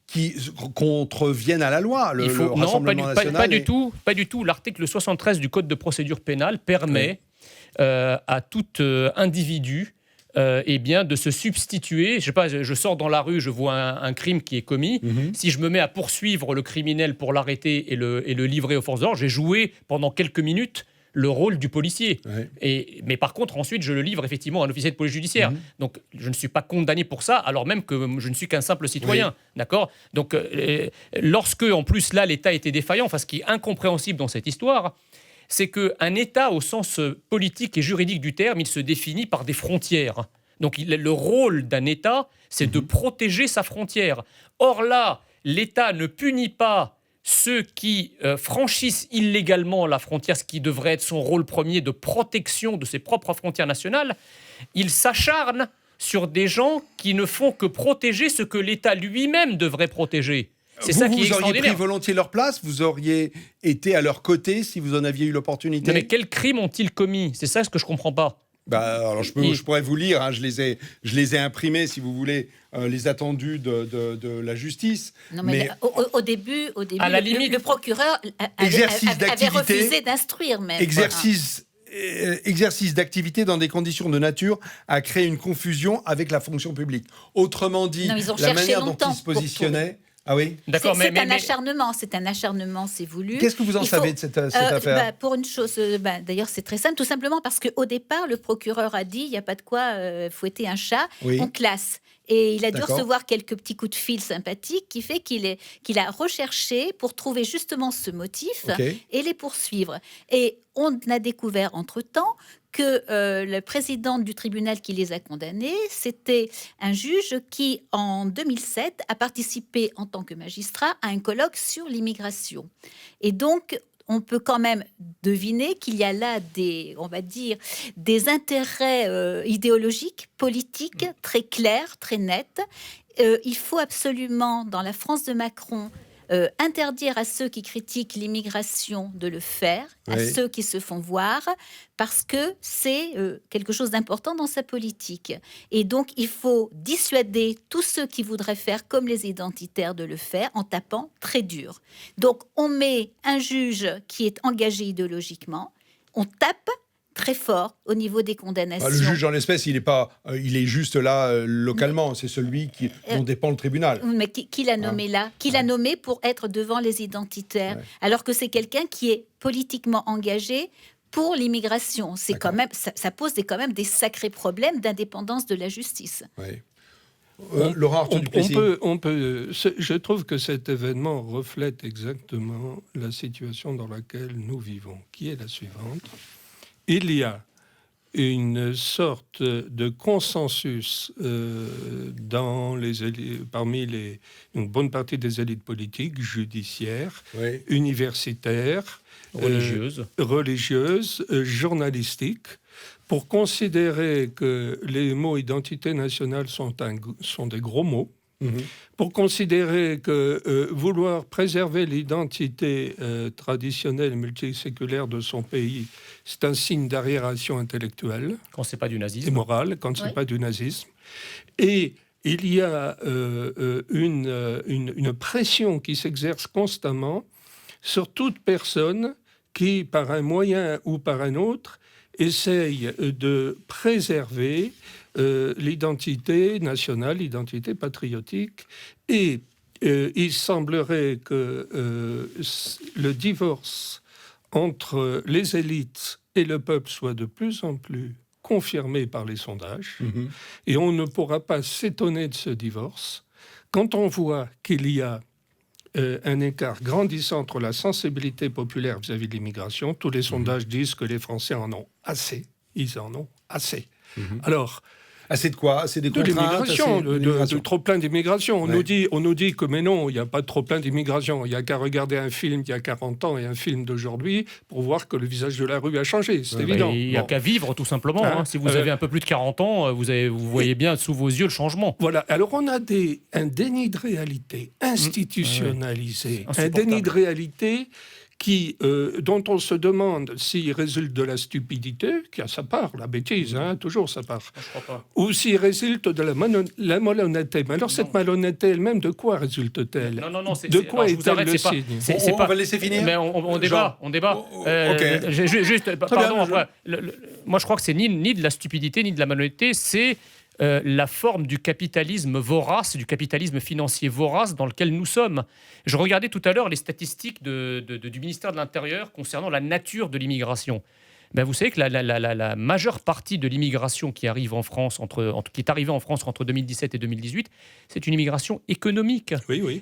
qui contreviennent à la loi. Le Rassemblement national pas du tout. L'article 73 du Code de procédure pénale permet à tout individu de se substituer. Je sais pas, je sors dans la rue, je vois un crime qui est commis. Si je me mets à poursuivre le criminel pour l'arrêter et le livrer aux forces de l'ordre, j'ai joué pendant quelques minutes le rôle du policier. Mais par contre, ensuite, je le livre effectivement à un officier de police judiciaire. Donc, je ne suis pas condamné pour ça, alors même que je ne suis qu'un simple citoyen. D'accord ? Donc, lorsque, en plus, là, l'État était défaillant, ce qui est incompréhensible dans cette histoire, c'est qu'un État, au sens politique et juridique du terme, il se définit par des frontières. Donc, le rôle d'un État, c'est de protéger sa frontière. Or là, l'État ne punit pas ceux qui franchissent illégalement la frontière, ce qui devrait être son rôle premier de protection de ses propres frontières nationales. Il s'acharne sur des gens qui ne font que protéger ce que l'État lui-même devrait protéger. C'est ça qui est extraordinaire. Vous auriez pris volontiers leur place, vous auriez été à leur côté si vous en aviez eu l'opportunité. Mais quels crimes ont-ils commis ? C'est ça ce que je ne comprends pas. Alors je pourrais vous lire, je les ai imprimés, si vous voulez, les attendus de la justice. Non, mais au début, à la limite, le procureur avait refusé d'instruire même. Exercice exercice d'activité dans des conditions de nature à créer une confusion avec la fonction publique. Autrement dit, la manière dont il se positionnait... Ah oui. D'accord, c'est un acharnement, c'est voulu. Qu'est-ce que vous en savez de cette affaire? Pour une chose, d'ailleurs, c'est très simple, tout simplement parce qu'au départ, le procureur a dit il n'y a pas de quoi fouetter un chat, on classe. Et il a dû recevoir quelques petits coups de fil sympathiques qui fait qu'il a recherché pour trouver justement ce motif et les poursuivre. Et on a découvert entre-temps que le président du tribunal qui les a condamnés, c'était un juge qui, en 2007, a participé en tant que magistrat à un colloque sur l'immigration. Et donc, on peut quand même deviner qu'il y a là des intérêts idéologiques, politiques, très clairs, très nets. Il faut absolument, dans la France de Macron, interdire à ceux qui critiquent l'immigration de le faire, à ceux qui se font voir, parce que c'est quelque chose d'important dans sa politique. Et donc, il faut dissuader tous ceux qui voudraient faire comme les identitaires de le faire en tapant très dur. Donc, on met un juge qui est engagé idéologiquement, on tape très fort au niveau des condamnations. Le juge en l'espèce, il est juste là localement. C'est celui dont dépend le tribunal. Mais qui l'a nommé là? Qui l'a nommé pour être devant les identitaires, alors que c'est quelqu'un qui est politiquement engagé pour l'immigration. C'est quand même, ça pose quand même des sacrés problèmes d'indépendance de la justice. Laurent Arthaud Duplessis. Je trouve que cet événement reflète exactement la situation dans laquelle nous vivons, qui est la suivante. Il y a une sorte de consensus parmi une bonne partie des élites politiques, judiciaires, universitaires, religieuses, journalistiques, pour considérer que les mots identité nationale sont des gros mots, pour considérer que vouloir préserver l'identité traditionnelle et multiséculaire de son pays, c'est un signe d'arriération intellectuelle. Quand c'est pas du nazisme. Et morale, quand c'est pas du nazisme. Et il y a une pression qui s'exerce constamment sur toute personne qui, par un moyen ou par un autre, essaye de préserver l'identité nationale, l'identité patriotique. Et il semblerait que le divorce entre les élites et le peuple soit de plus en plus confirmé par les sondages. Et on ne pourra pas s'étonner de ce divorce quand on voit qu'il y a un écart grandissant entre la sensibilité populaire vis-à-vis de l'immigration. Tous les sondages disent que les Français en ont assez. Ils en ont assez. Alors, assez de quoi? Assez des contraintes, l'immigration, de trop plein d'immigration. On nous dit que mais non, il n'y a pas trop plein d'immigration. Il n'y a qu'à regarder un film d'il y a 40 ans et un film d'aujourd'hui pour voir que le visage de la rue a changé. C'est évident. Il n'y a qu'à vivre, tout simplement. Si vous avez un peu plus de 40 ans, vous voyez bien sous vos yeux le changement. Voilà. Alors, on a un déni de réalité institutionnalisé. Un déni de réalité dont on se demande s'il résulte de la stupidité, qui a sa part, la bêtise, toujours sa part, ou s'il résulte de la malhonnêteté. Mais alors, cette malhonnêteté elle-même, de quoi résulte-t-elle? De quoi est-elle le signe? On va laisser finir. Mais on débat. Juste, pardon, après, moi je crois que c'est ni de la stupidité, ni de la malhonnêteté, c'est la forme du capitalisme vorace, du capitalisme financier vorace dans lequel nous sommes. Je regardais tout à l'heure les statistiques du ministère de l'Intérieur concernant la nature de l'immigration. Vous savez que la majeure partie de l'immigration qui arrive en France qui est arrivée en France entre 2017 et 2018, c'est une immigration économique.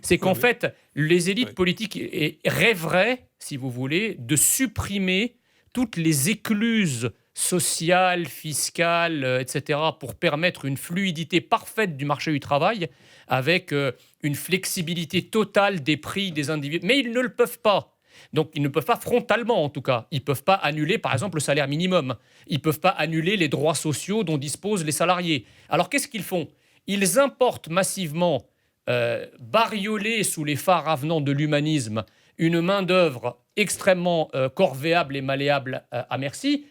C'est qu'en fait, les élites politiques rêveraient, si vous voulez, de supprimer toutes les écluses sociales, fiscales, etc., pour permettre une fluidité parfaite du marché du travail avec une flexibilité totale des prix des individus. Mais ils ne le peuvent pas. Donc, ils ne peuvent pas frontalement, en tout cas. Ils ne peuvent pas annuler, par exemple, le salaire minimum. Ils ne peuvent pas annuler les droits sociaux dont disposent les salariés. Alors, qu'est-ce qu'ils font? Ils importent massivement, bariolés sous les phares avenants de l'humanisme, une main-d'œuvre extrêmement corvéable et malléable à merci.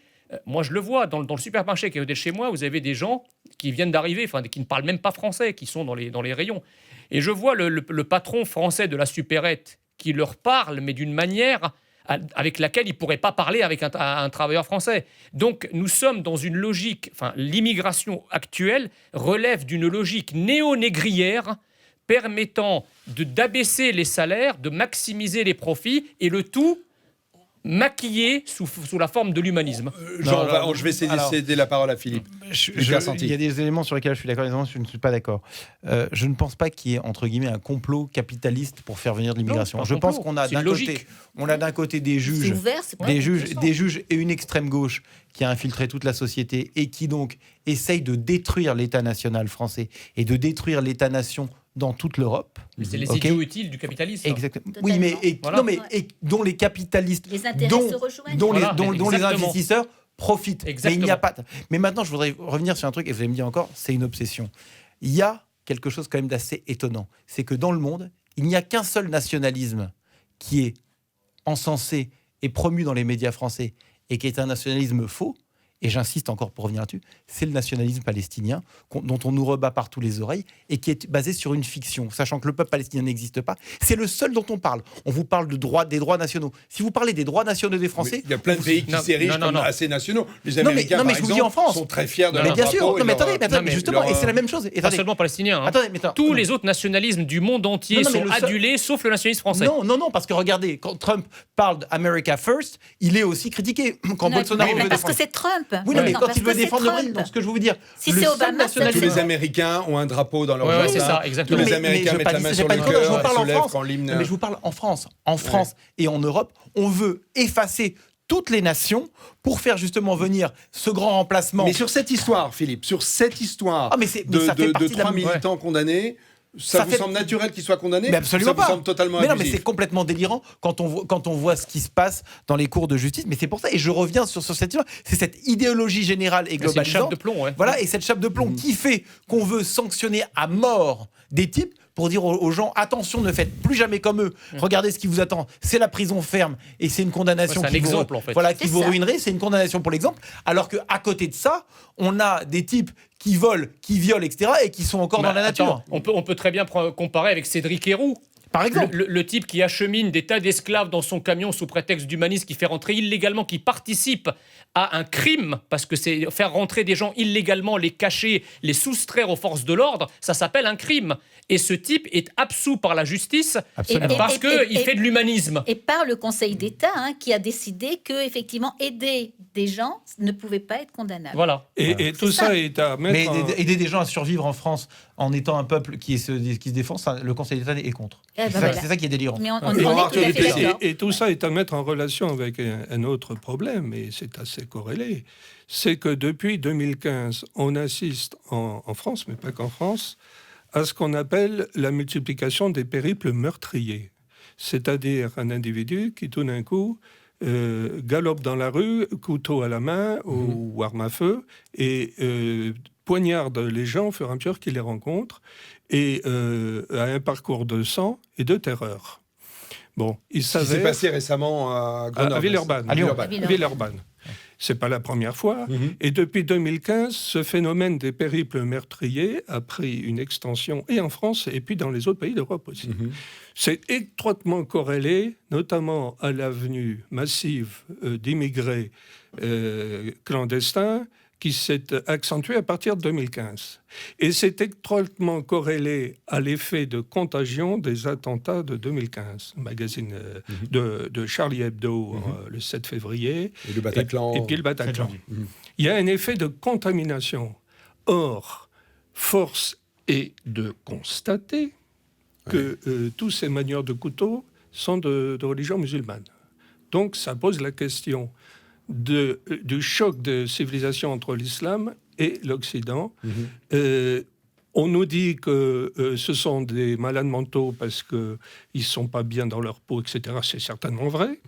Moi, je le vois, dans le supermarché qui est au-dessus de chez moi, vous avez des gens qui viennent d'arriver, qui ne parlent même pas français, qui sont dans les rayons. Et je vois le patron français de la supérette qui leur parle, mais d'une manière avec laquelle il ne pourrait pas parler avec un travailleur français. Donc nous sommes dans une logique, l'immigration actuelle relève d'une logique néo-négrière permettant d'abaisser les salaires, de maximiser les profits, et le tout maquillé sous la forme de l'humanisme. Je vais céder la parole à Philippe. Il y a des éléments sur lesquels je suis d'accord, des éléments sur lesquels je ne suis pas d'accord. Je ne pense pas qu'il y ait, entre guillemets, un complot capitaliste pour faire venir de l'immigration. Je pense qu'on a d'un côté des juges, des juges et une extrême gauche qui a infiltré toute la société et qui donc essaye de détruire l'État national français et de détruire l'État-nation dans toute l'Europe. Mais c'est les idiots utiles du capitalisme. Exactement. Oui, mais dont les capitalistes, les intérêts se rejoignent. dont les investisseurs profitent. Exactement. Mais il n'y a pas. Mais maintenant, je voudrais revenir sur un truc, et vous allez me dire encore, c'est une obsession. Il y a quelque chose quand même d'assez étonnant. C'est que dans le monde, il n'y a qu'un seul nationalisme qui est encensé et promu dans les médias français et qui est un nationalisme faux. Et j'insiste encore pour revenir là-dessus, c'est le nationalisme palestinien dont on nous rebat par tous les oreilles et qui est basé sur une fiction, sachant que le peuple palestinien n'existe pas. C'est le seul dont on parle. On vous parle des droits nationaux. Si vous parlez des droits nationaux des Français... Il y a plein de pays qui s'érigent comme assez nationaux. Les Américains, par exemple, sont très fiers de leur bien sûr. drapeau. Mais attendez, justement, et c'est la même chose. Pas seulement palestinien. Tous les autres nationalismes du monde entier sont adulés, sauf le nationalisme français. Non, parce que regardez, quand Trump parle d'America First, il est aussi critiqué. Quand Bolsonaro veut parce que c'est Trump. Oui, mais quand il veut défendre le Brésil, donc ce que je veux vous dire, si c'est Obama, tous les Américains ont un drapeau dans leur jardin. C'est ça, exactement. Tous les Américains mettent la main sur le cœur et se lèvent quand l'hymne... Mais je vous parle en France. En France et en Europe, on veut effacer toutes les nations pour faire justement venir ce grand remplacement. Mais sur cette histoire, Philippe, sur cette histoire de 3 militants condamnés... Ça vous semble naturel qu'il soit condamné ? Mais absolument pas. Ça vous semble totalement abusif ? Mais c'est complètement délirant quand on voit ce qui se passe dans les cours de justice. Mais c'est pour ça, et je reviens sur cette histoire, c'est cette idéologie générale et globalisante. C'est une chape de plomb, Voilà, et cette chape de plomb qui fait qu'on veut sanctionner à mort des types pour dire aux gens, attention, ne faites plus jamais comme eux. Regardez ce qui vous attend. C'est la prison ferme et c'est une condamnation qui vous ruinerait. C'est une condamnation pour l'exemple. Alors qu'à côté de ça, on a des types qui volent, qui violent, etc. et qui sont encore dans la nature. On peut très bien comparer avec Cédric Herrou. Par exemple, le type qui achemine des tas d'esclaves dans son camion sous prétexte d'humanisme, qui fait rentrer illégalement, qui participe à un crime, parce que c'est faire rentrer des gens illégalement, les cacher, les soustraire aux forces de l'ordre, ça s'appelle un crime. Et ce type est absous par la justice parce qu'il fait de l'humanisme. Et par le Conseil d'État qui a décidé que effectivement aider des gens ne pouvait pas être condamnable. Voilà. Et tout ça est à mettre... Mais aider des gens à survivre en France en étant un peuple qui se défend, le Conseil d'État est contre. C'est ça qui est délirant. Mais on est tout à fait d'accord. Et tout ça est à mettre en relation avec un autre problème, et c'est assez corrélé. C'est que depuis 2015, on assiste en France, mais pas qu'en France, à ce qu'on appelle la multiplication des périples meurtriers. C'est-à-dire un individu qui, tout d'un coup, galope dans la rue, couteau à la main ou arme à feu, et poignarde les gens au fur et à mesure qu'il les rencontre, et a un parcours de sang et de terreur. Bon, il s'avère... Ce qui s'est passé récemment à Grenoble. À Villeurbanne. À Villeurbanne. C'est pas la première fois. Et depuis 2015, ce phénomène des périples meurtriers a pris une extension et en France et puis dans les autres pays d'Europe aussi. C'est étroitement corrélé, notamment à l'avenue massive d'immigrés clandestins qui s'est accentuée à partir de 2015. Et c'est étroitement corrélé à l'effet de contagion des attentats de 2015, magazine de Charlie Hebdo le 7 février. Et le Bataclan. Et puis le Bataclan. Il y a un effet de contamination. Or, force est de constater que tous ces manieurs de couteau sont de religion musulmane. Donc ça pose la question du choc de civilisation entre l'islam et l'Occident. On nous dit que ce sont des malades mentaux parce qu'ils ne sont pas bien dans leur peau, etc. C'est certainement vrai.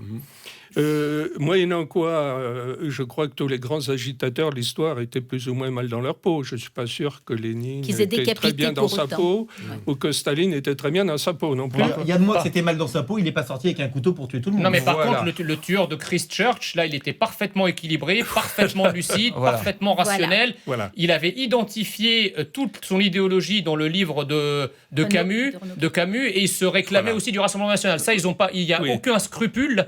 Moyennant quoi, je crois que tous les grands agitateurs de l'histoire étaient plus ou moins mal dans leur peau. Je ne suis pas sûr que Lénine était très bien dans sa peau ou que Staline était très bien dans sa peau non plus. Il y a de moi que c'était mal dans sa peau, il n'est pas sorti avec un couteau pour tuer tout le monde. Non, mais par contre, le tueur de Christchurch, là, il était parfaitement équilibré, parfaitement lucide, parfaitement rationnel. Voilà. Il avait identifié toute son idée idéologie dans le livre de Camus, et ils se réclamaient aussi du Rassemblement national. Ça, ils ont pas. Il n'y a aucun scrupule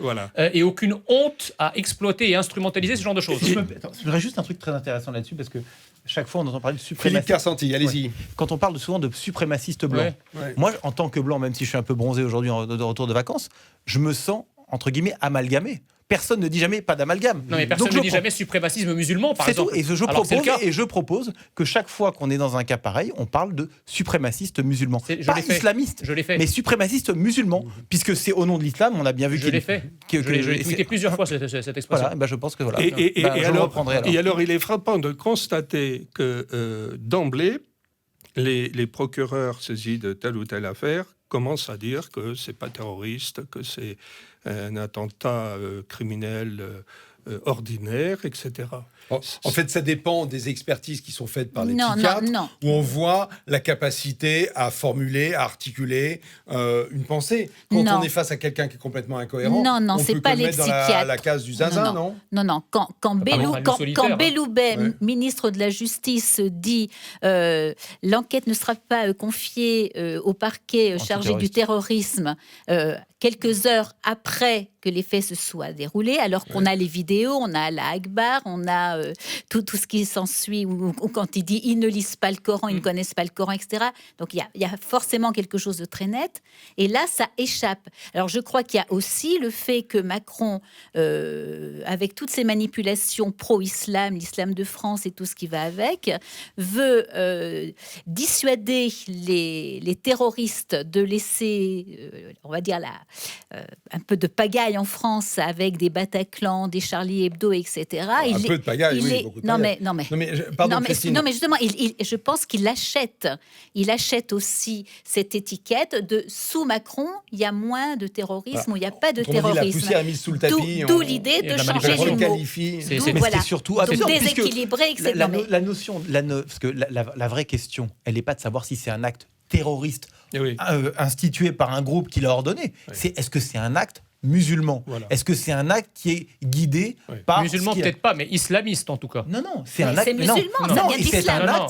et aucune honte à exploiter et instrumentaliser ce genre de choses. Je voudrais juste un truc très intéressant là-dessus, parce que chaque fois on entend parler de suprémacisme. Philippe Kersanti, allez-y. Quand on parle souvent de suprémacistes blancs, moi, en tant que blanc, même si je suis un peu bronzé aujourd'hui de retour de vacances, je me sens, entre guillemets, amalgamé. Personne ne dit jamais pas d'amalgame. Non, mais personne ne dit jamais suprémacisme musulman, par exemple. C'est tout. Et je propose que chaque fois qu'on est dans un cas pareil, on parle de suprémacistes musulmans. Pas islamistes, mais suprémacistes musulmans. Puisque c'est au nom de l'islam, on a bien vu Je l'ai fait. Je l'ai tweeté plusieurs fois, cette expression. Voilà, je pense que voilà. Et alors, il est frappant de constater que d'emblée, les procureurs saisis de telle ou telle affaire commencent à dire que c'est pas terroriste, que c'est un attentat criminel ordinaire, etc. En fait, ça dépend des expertises qui sont faites par les psychiatres, où on voit la capacité à formuler, à articuler une pensée. Quand on est face à quelqu'un qui est complètement incohérent, on c'est peut pas le les mettre psychiatres. dans la case du zinzin, non. Quand Belloubet, ministre de la Justice, dit l'enquête ne sera pas confiée au parquet chargé du terrorisme quelques heures après que les faits se soient déroulés, alors qu'on a les vidéos, on a la Akbar, on a tout ce qui s'ensuit, ou quand il dit ils ne lisent pas le Coran, ils ne connaissent pas le Coran, etc. Donc il y a forcément quelque chose de très net. Et là, ça échappe. Alors je crois qu'il y a aussi le fait que Macron, avec toutes ces manipulations pro-islam, l'islam de France et tout ce qui va avec, veut dissuader les terroristes de laisser, on va dire, un peu de pagaille en France avec des Bataclan, des Charlie Hebdo, etc. Un peu de pagaille, oui, beaucoup de pagaille. Non, mais justement, je pense qu'il achète aussi cette étiquette de sous Macron, il y a moins de terrorisme ou il n'y a pas de terrorisme. La poussière est mise sous le tapis. D'où l'idée de changer les mots. C'est surtout déséquilibré, etc. La notion, parce que la vraie question, elle n'est pas de savoir si c'est un acte terroriste institué par un groupe qui l'a ordonné. C'est est-ce que c'est un acte musulman. Est-ce que c'est un acte qui est guidé par... Musulman peut-être pas, mais islamiste en tout cas. Non, c'est un acte... C'est musulman, ça vient d'islam.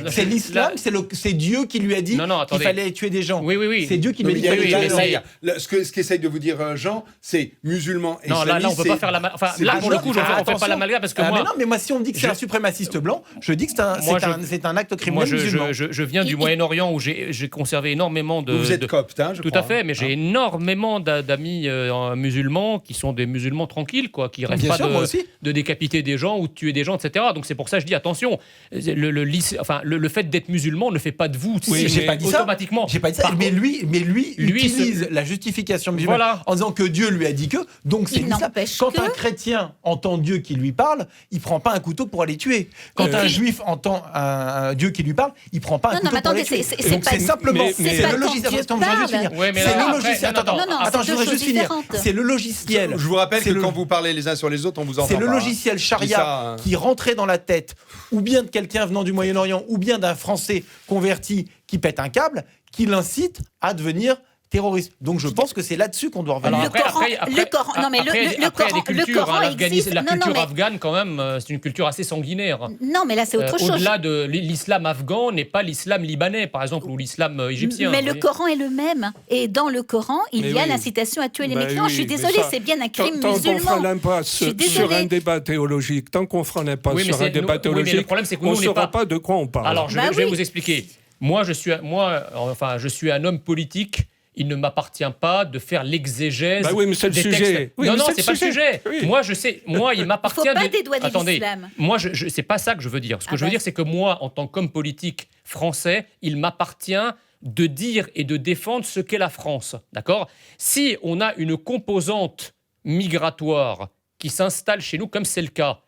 C'est l'islam, c'est Dieu qui lui a dit qu'il fallait tuer des gens. Oui. C'est Dieu qui lui a dit qu'il fallait... Ce qu'essaye de vous dire Jean, c'est musulman et islamiste. Non, là on peut pas faire la... Enfin, là pour le coup, on fait pas l'amalgame parce que moi... Mais moi, si on me dit que c'est un suprémaciste blanc, je dis que c'est un acte criminel musulman. Je viens du Moyen-Orient où j'ai conservé énormément de... Vous êtes copte, je crois. Tout à fait, mais j'ai énormément d'amis musulmans qui sont des musulmans tranquilles, quoi, qui rêvent pas de décapiter des gens ou de tuer des gens, etc. Donc c'est pour ça que je dis attention, le fait d'être musulman ne fait pas de vous automatiquement. J'ai pas dit ça. Mais lui utilise la justification musulmane en disant que Dieu lui a dit que, donc c'est l'islam. Quand un chrétien entend Dieu qui lui parle, il prend pas un couteau pour aller tuer. Quand un juif entend un Dieu qui lui parle, il prend pas un couteau pour aller tuer. C'est simplement le logiciel. Attends, je voudrais juste finir. C'est le logiciel. Je vous rappelle que quand vous parlez les uns sur les autres, on vous entend pas. C'est le logiciel charia qui rentrait dans la tête, ou bien de quelqu'un venant du Moyen-Orient, ou bien d'un Français converti qui pète un câble, qui l'incite à devenir terroriste. Donc je pense que c'est là-dessus qu'on doit revenir. Le Coran existe. La culture afghane, quand même, c'est une culture assez sanguinaire. Non, mais là, c'est autre chose. Au-delà de l'islam afghan n'est pas l'islam libanais, par exemple, ou l'islam égyptien. Mais le Coran est le même. Et dans le Coran, il y a l'incitation à tuer les mécréants. Je suis désolée, c'est bien un crime musulman. Tant qu'on fera l'impasse sur un débat théologique, on ne saura pas de quoi on parle. Alors, je vais vous expliquer. Moi, je suis un homme politique. Il ne m'appartient pas de faire l'exégèse mais c'est le des sujet. textes. Non, c'est pas le sujet. Oui. Moi, il m'appartient de... Il ne faut pas dédouaner l'islam. Moi, c'est pas ça que je veux dire. Ce que je veux dire, c'est que moi, en tant qu'homme politique français, il m'appartient de dire et de défendre ce qu'est la France. D'accord ? Si on a une composante migratoire qui s'installe chez nous, comme c'est le cas,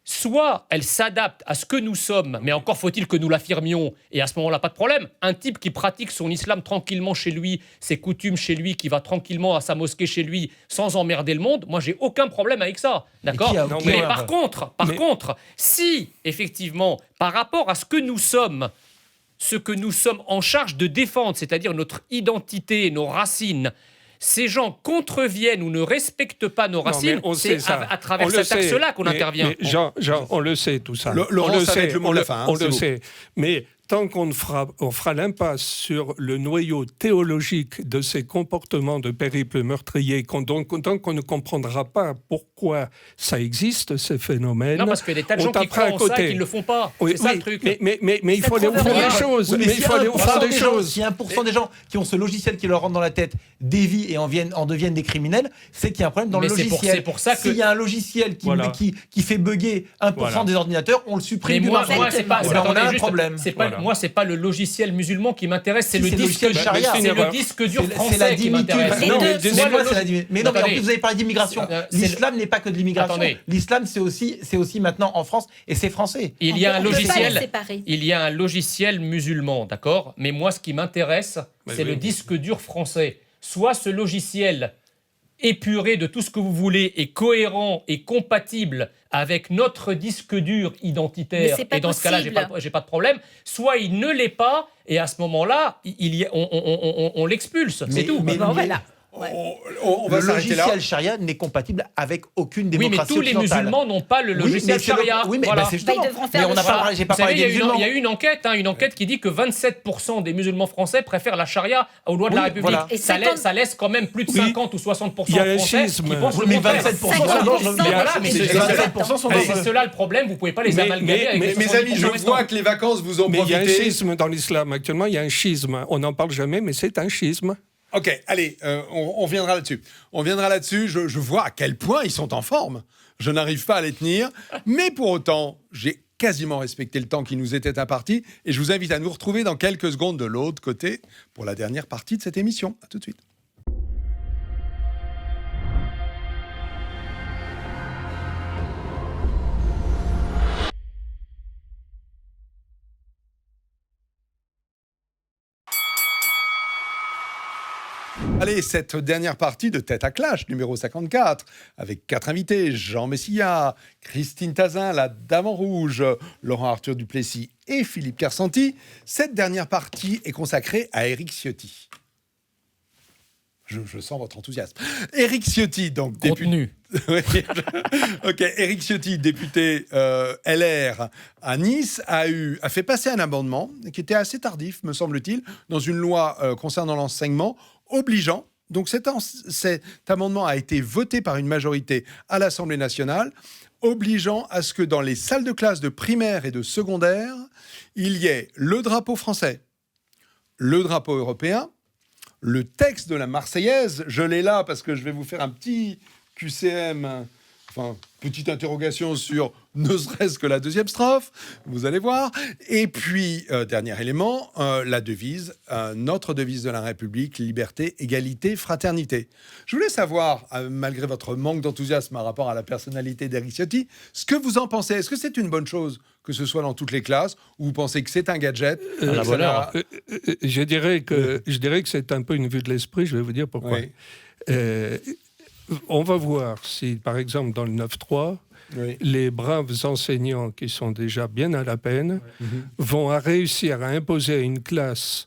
soit elle s'adapte à ce que nous sommes, mais encore faut-il que nous l'affirmions, et à ce moment-là, pas de problème. Un type qui pratique son islam tranquillement chez lui, ses coutumes chez lui, qui va tranquillement à sa mosquée chez lui, sans emmerder le monde, moi, j'ai aucun problème avec ça. D'accord ? Mais par contre, si, effectivement, par rapport à ce que nous sommes en charge de défendre, c'est-à-dire notre identité, nos racines, ces gens contreviennent ou ne respectent pas nos racines, c'est à travers cet axe-là qu'on intervient. Jean, on le sait tout ça. On le sait. Mais tant qu'on fera l'impasse sur le noyau théologique de ces comportements de périple meurtrier, tant qu'on ne comprendra pas pourquoi ça existe, ces phénomènes... Non, parce qu'il y a des tas de gens qui croient en ça et qui ne le font pas. Oui, c'est ça le truc. Mais il faut aller au fond des choses. Oui, mais il faut aller au fond des choses. Si 1% des gens qui ont ce logiciel qui leur rentre dans la tête dévient et en deviennent des criminels, c'est qu'il y a un problème dans le logiciel. C'est pour ça que... S'il y a un logiciel qui fait bugger 1% des ordinateurs, on le supprime. Mais moi, c'est pas... on a un problème. Moi, c'est pas le logiciel musulman qui m'intéresse, c'est le disque charia. C'est le disque dur français qui m'intéresse. Mais non, mais en plus, vous avez parlé d'immigration. L'islam n'est pas que de l'immigration. L'islam, c'est aussi maintenant en France, et c'est français. Il y a un logiciel musulman, d'accord ? Mais moi, ce qui m'intéresse, c'est le disque dur français. Soit ce logiciel épuré de tout ce que vous voulez et cohérent et compatible avec notre disque dur identitaire, et dans ce cas-là, j'ai pas de problème, soit il ne l'est pas, et à ce moment-là, on l'expulse, c'est tout. Voilà. Ouais. On va le logiciel charia n'est compatible avec aucune démocratie occidentale. Oui, mais tous les musulmans n'ont pas le logiciel charia. Oui, mais c'est justement. Mais on n'a pas parlé, j'ai pas parlé des musulmans. Il y a eu une enquête qui dit que 27% des musulmans français préfèrent la charia aux lois de la République. Voilà. Et ça laisse quand même plus de 50 ou 60% français qui pensent mais 27% sont c'est cela le problème, vous ne pouvez pas les amalgamer avec mes amis, je vois que les vacances vous ont profité. Mais il y a un schisme dans l'islam actuellement, il y a un schisme. On n'en parle jamais, mais c'est un schisme. Ok, allez, on viendra là-dessus. Je vois à quel point ils sont en forme. Je n'arrive pas à les tenir. Mais pour autant, j'ai quasiment respecté le temps qui nous était imparti. Et je vous invite à nous retrouver dans quelques secondes de l'autre côté pour la dernière partie de cette émission. À tout de suite. Allez, cette dernière partie de Tête à Clash, numéro 54, avec 4 invités, Jean Messia, Christine Tazin, la Dame en Rouge, Laurent Arthur Duplessis et Philippe Kersanti. Cette dernière partie est consacrée à Éric Ciotti. Je sens votre enthousiasme. Éric Ciotti, donc député. Ok, Éric Ciotti, député LR à Nice, a fait passer un amendement qui était assez tardif, me semble-t-il, dans une loi concernant l'enseignement, obligeant. Donc cet amendement a été voté par une majorité à l'Assemblée nationale, obligeant à ce que dans les salles de classe de primaire et de secondaire, il y ait le drapeau français, le drapeau européen, le texte de la Marseillaise, je l'ai là parce que je vais vous faire un petit QCM, petite interrogation sur ne serait-ce que la deuxième strophe, vous allez voir. Et puis, dernier élément, la devise, notre devise de la République, liberté, égalité, fraternité. Je voulais savoir, malgré votre manque d'enthousiasme par rapport à la personnalité d'Éric Ciotti, ce que vous en pensez. Est-ce que c'est une bonne chose que ce soit dans toutes les classes, ou vous pensez que c'est un gadget je dirais que c'est un peu une vue de l'esprit, je vais vous dire pourquoi. Oui. On va voir si, par exemple, dans le 9-3, les braves enseignants qui sont déjà bien à la peine vont réussir à imposer à une classe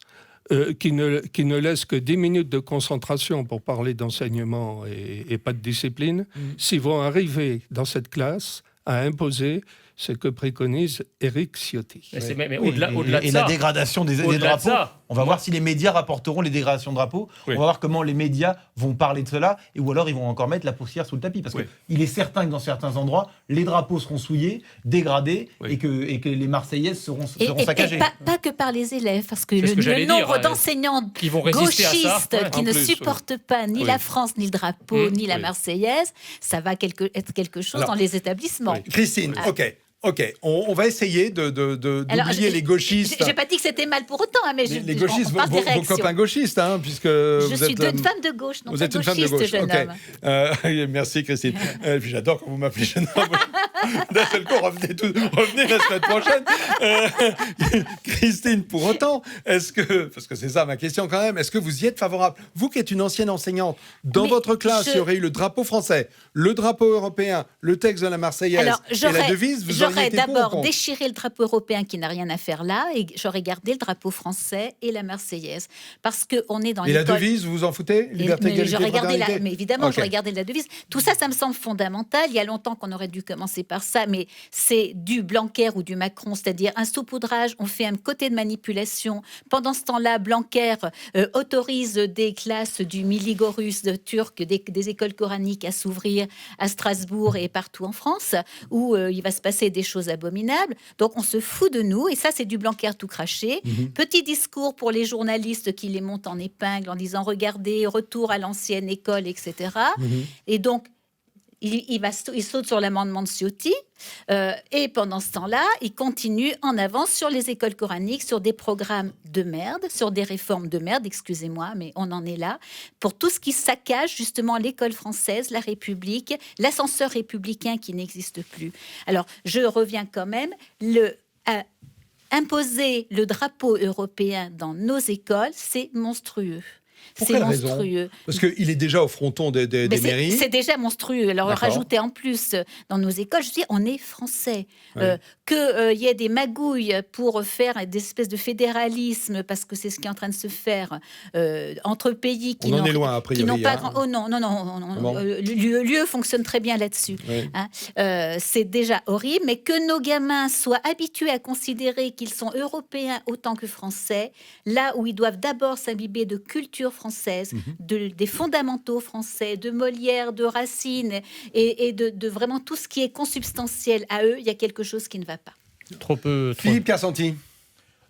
qui ne laisse que 10 minutes de concentration pour parler d'enseignement et pas de discipline, s'ils vont arriver dans cette classe à imposer ce que préconise Éric Ciotti. Mais au-delà de ça, la dégradation des drapeaux, on va voir si les médias rapporteront les dégradations de drapeaux, on va voir comment les médias vont parler de cela, ou alors ils vont encore mettre la poussière sous le tapis, parce qu'il est certain que dans certains endroits, les drapeaux seront souillés, dégradés, et que les Marseillaises seront saccagées. Et pas que par les élèves, parce que le nombre d'enseignants gauchistes qui ne supportent pas ni la France, ni le drapeau, ni la Marseillaise, ça va être quelque chose dans les établissements. Christine, Ok, on va essayer d'oublier les gauchistes. J'ai pas dit que c'était mal pour autant, mais les gauchistes, vos copains gauchistes, puisque je suis une femme de gauche, non pas gauchiste, jeune homme. Merci Christine. Et puis j'adore quand vous m'appelez jeune homme. D'un seul coup, revenez la semaine prochaine. Christine, pour autant, parce que c'est ça ma question quand même, est-ce que vous y êtes favorable? Vous qui êtes une ancienne enseignante, dans votre classe, il y aurait eu le drapeau français, le drapeau européen, le texte de la Marseillaise et la devise, vous j'aurais été pour ou d'abord contre ? déchiré le drapeau européen qui n'a rien à faire là et j'aurais gardé le drapeau français et la Marseillaise. Parce qu'on est dans Et la l'école... devise, vous vous en foutez ? Liberté, mais égalité, j'aurais gardé fraternité ? mais évidemment, Ok. j'aurais gardé la devise. Tout ça, ça me semble fondamental. Il y a longtemps qu'on aurait dû commencer par ça, mais c'est du Blanquer ou du Macron, c'est-à-dire un saupoudrage. On fait un côté de manipulation. Pendant ce temps-là, Blanquer autorise des classes du Miligorus turc, des écoles coraniques à s'ouvrir à Strasbourg et partout en France, où il va se passer des choses abominables. Donc on se fout de nous, et ça c'est du Blanquer tout craché. Petit discours pour les journalistes qui les montent en épingle en disant regardez, retour à l'ancienne école, etc. Et donc il saute sur l'amendement de Ciotti, et pendant ce temps-là, il continue en avance sur les écoles coraniques, sur des programmes de merde, sur des réformes de merde, excusez-moi, mais on en est là, pour tout ce qui saccage justement l'école française, la République, l'ascenseur républicain qui n'existe plus. Alors, je reviens quand même, imposer le drapeau européen dans nos écoles, c'est monstrueux. Pour C'est quelle raison ? monstrueux. Parce qu'il est déjà au fronton des mairies. C'est déjà monstrueux. Alors, D'accord. rajouter en plus dans nos écoles, je dis, on est français. Qu'il y ait des magouilles pour faire des espèces de fédéralisme, parce que c'est ce qui est en train de se faire entre pays qui On en n'ont est loin, a priori, qui n'ont pas hein. oh non. Bon. L'UE fonctionne très bien là-dessus. Oui. Hein. C'est déjà horrible, mais que nos gamins soient habitués à considérer qu'ils sont européens autant que français, là où ils doivent d'abord s'imbiber de culture française, des fondamentaux français, de Molière, de Racine, et de vraiment tout ce qui est consubstantiel à eux, il y a quelque chose qui ne va pas. Trop peu. Philippe Carsanti.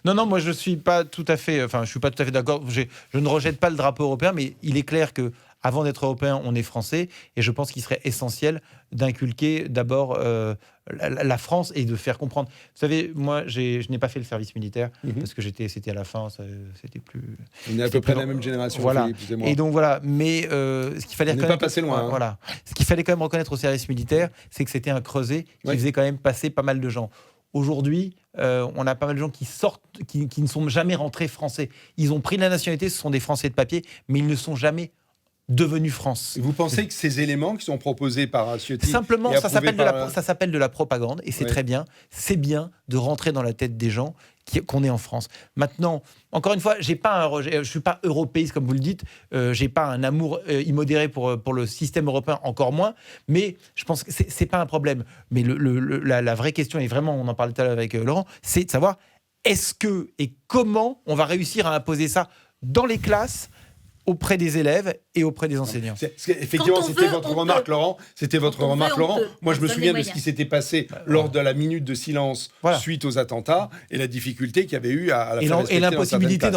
Non, moi je suis pas tout à fait d'accord. Je ne rejette pas le drapeau européen, mais il est clair que avant d'être européen, on est français, et je pense qu'il serait essentiel d'inculquer d'abord la France et de faire comprendre. Vous savez, moi, je n'ai pas fait le service militaire parce que c'était à la fin, c'était plus. On est à peu près de la même génération. Voilà. Philippe, et moi. Et donc voilà, mais ce qu'il fallait On n'est quand pas même passé loin. Hein. Voilà, ce qu'il fallait quand même reconnaître au service militaire, c'est que c'était un creuset qui faisait quand même passer pas mal de gens. Aujourd'hui, on a pas mal de gens qui sortent, qui ne sont jamais rentrés français. Ils ont pris la nationalité, ce sont des Français de papier, mais ils ne sont jamais devenus France. Et vous pensez que ces éléments qui sont proposés par Ciotti... Simplement, et ça s'appelle approuvés de la propagande, et c'est très bien. C'est bien de rentrer dans la tête des gens qu'on est en France. Maintenant, encore une fois, je ne suis pas européiste comme vous le dites, je n'ai pas un amour immodéré pour le système européen, encore moins, mais je pense que ce n'est pas un problème. Mais la vraie question, et vraiment, on en parlait tout à l'heure avec Laurent, c'est de savoir est-ce que et comment on va réussir à imposer ça dans les classes, auprès des élèves et auprès des enseignants. Effectivement, c'était votre remarque, Laurent. C'était votre remarque, Laurent. Moi, je me souviens de ce qui s'était passé lors de la minute de silence suite aux attentats et la difficulté qu'il y avait eu à la faire respecter. Et l'impossibilité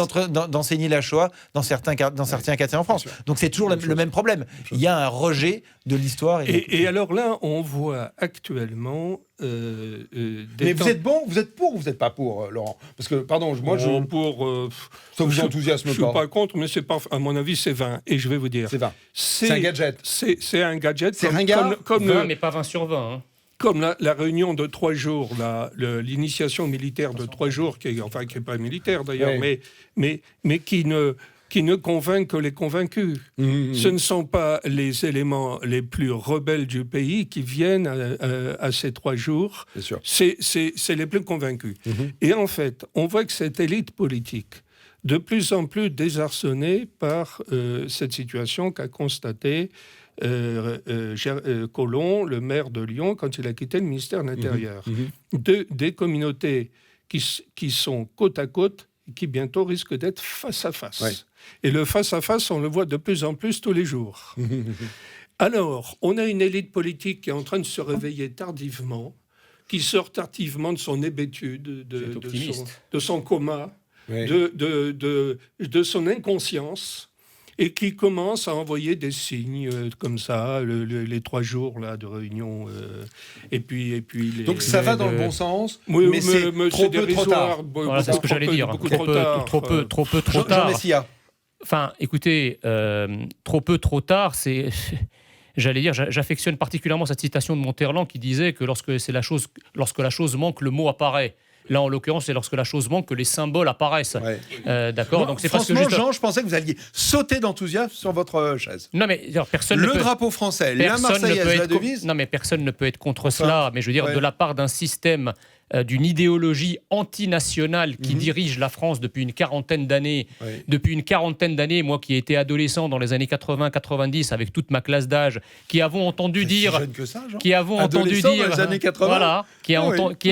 d'enseigner la Shoah dans certains quartiers en France. Donc c'est toujours le même problème. Il y a un rejet de l'histoire. Et alors là, on voit actuellement... Mais vous êtes bon, vous êtes pour ou vous n'êtes pas pour, Laurent ? Parce que, pardon, moi je... ça vous enthousiasme pas ? Je ne suis pas contre, mais c'est pas, à mon avis, c'est 20. Et je vais vous dire... C'est 20. C'est un gadget. C'est un gadget. C'est ringard. Comme 20, mais pas 20 sur 20. Hein. Comme la réunion de 3 jours, l'initiation militaire de 3 jours, qui n'est pas militaire d'ailleurs, mais qui ne convainc que les convaincus. Ce ne sont pas les éléments les plus rebelles du pays qui viennent à ces 3 jours. C'est les plus convaincus. Et en fait, on voit que cette élite politique, de plus en plus désarçonnée par cette situation qu'a constatée Collomb, le maire de Lyon, quand il a quitté le ministère de l'Intérieur. Des communautés qui sont côte à côte, qui bientôt risquent d'être face à face. Ouais. Et le face à face, on le voit de plus en plus tous les jours. Alors, on a une élite politique qui est en train de se réveiller tardivement, qui sort tardivement de son hébétude, de son coma, de son inconscience, et qui commence à envoyer des signes comme ça, les 3 jours là, de réunion. Et puis donc ça va dans le bon sens, oui, mais c'est trop peu, trop tard. Voilà, c'est ce que j'allais dire. Trop peu, trop tard. Enfin, écoutez, trop peu, trop tard, c'est... J'allais dire, j'affectionne particulièrement cette citation de Monterland qui disait que lorsque la chose manque, le mot apparaît. Là, en l'occurrence, c'est lorsque la chose manque que les symboles apparaissent. Ouais. D'accord. Donc c'est parce que Jean, je pensais que vous alliez sauter d'enthousiasme sur votre chaise. non, mais alors, personne Le ne peut... drapeau français, la Personne ne Marseillaise, peut la être devise. Non, mais personne ne peut être contre cela. Mais je veux dire, de la part d'un système, d'une idéologie antinationale qui dirige la France depuis une quarantaine d'années. Depuis une quarantaine d'années, moi qui ai été adolescent dans les années 80-90 avec toute ma classe d'âge, qui avons entendu dire... Si jeune que ça, Jean. Qui avons entendu dire... dans les années 80. Voilà. Qui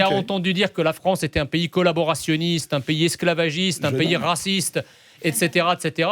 a entendu dire que la France était un pays collaborationniste, un pays esclavagiste, un pays raciste, etc., etc.,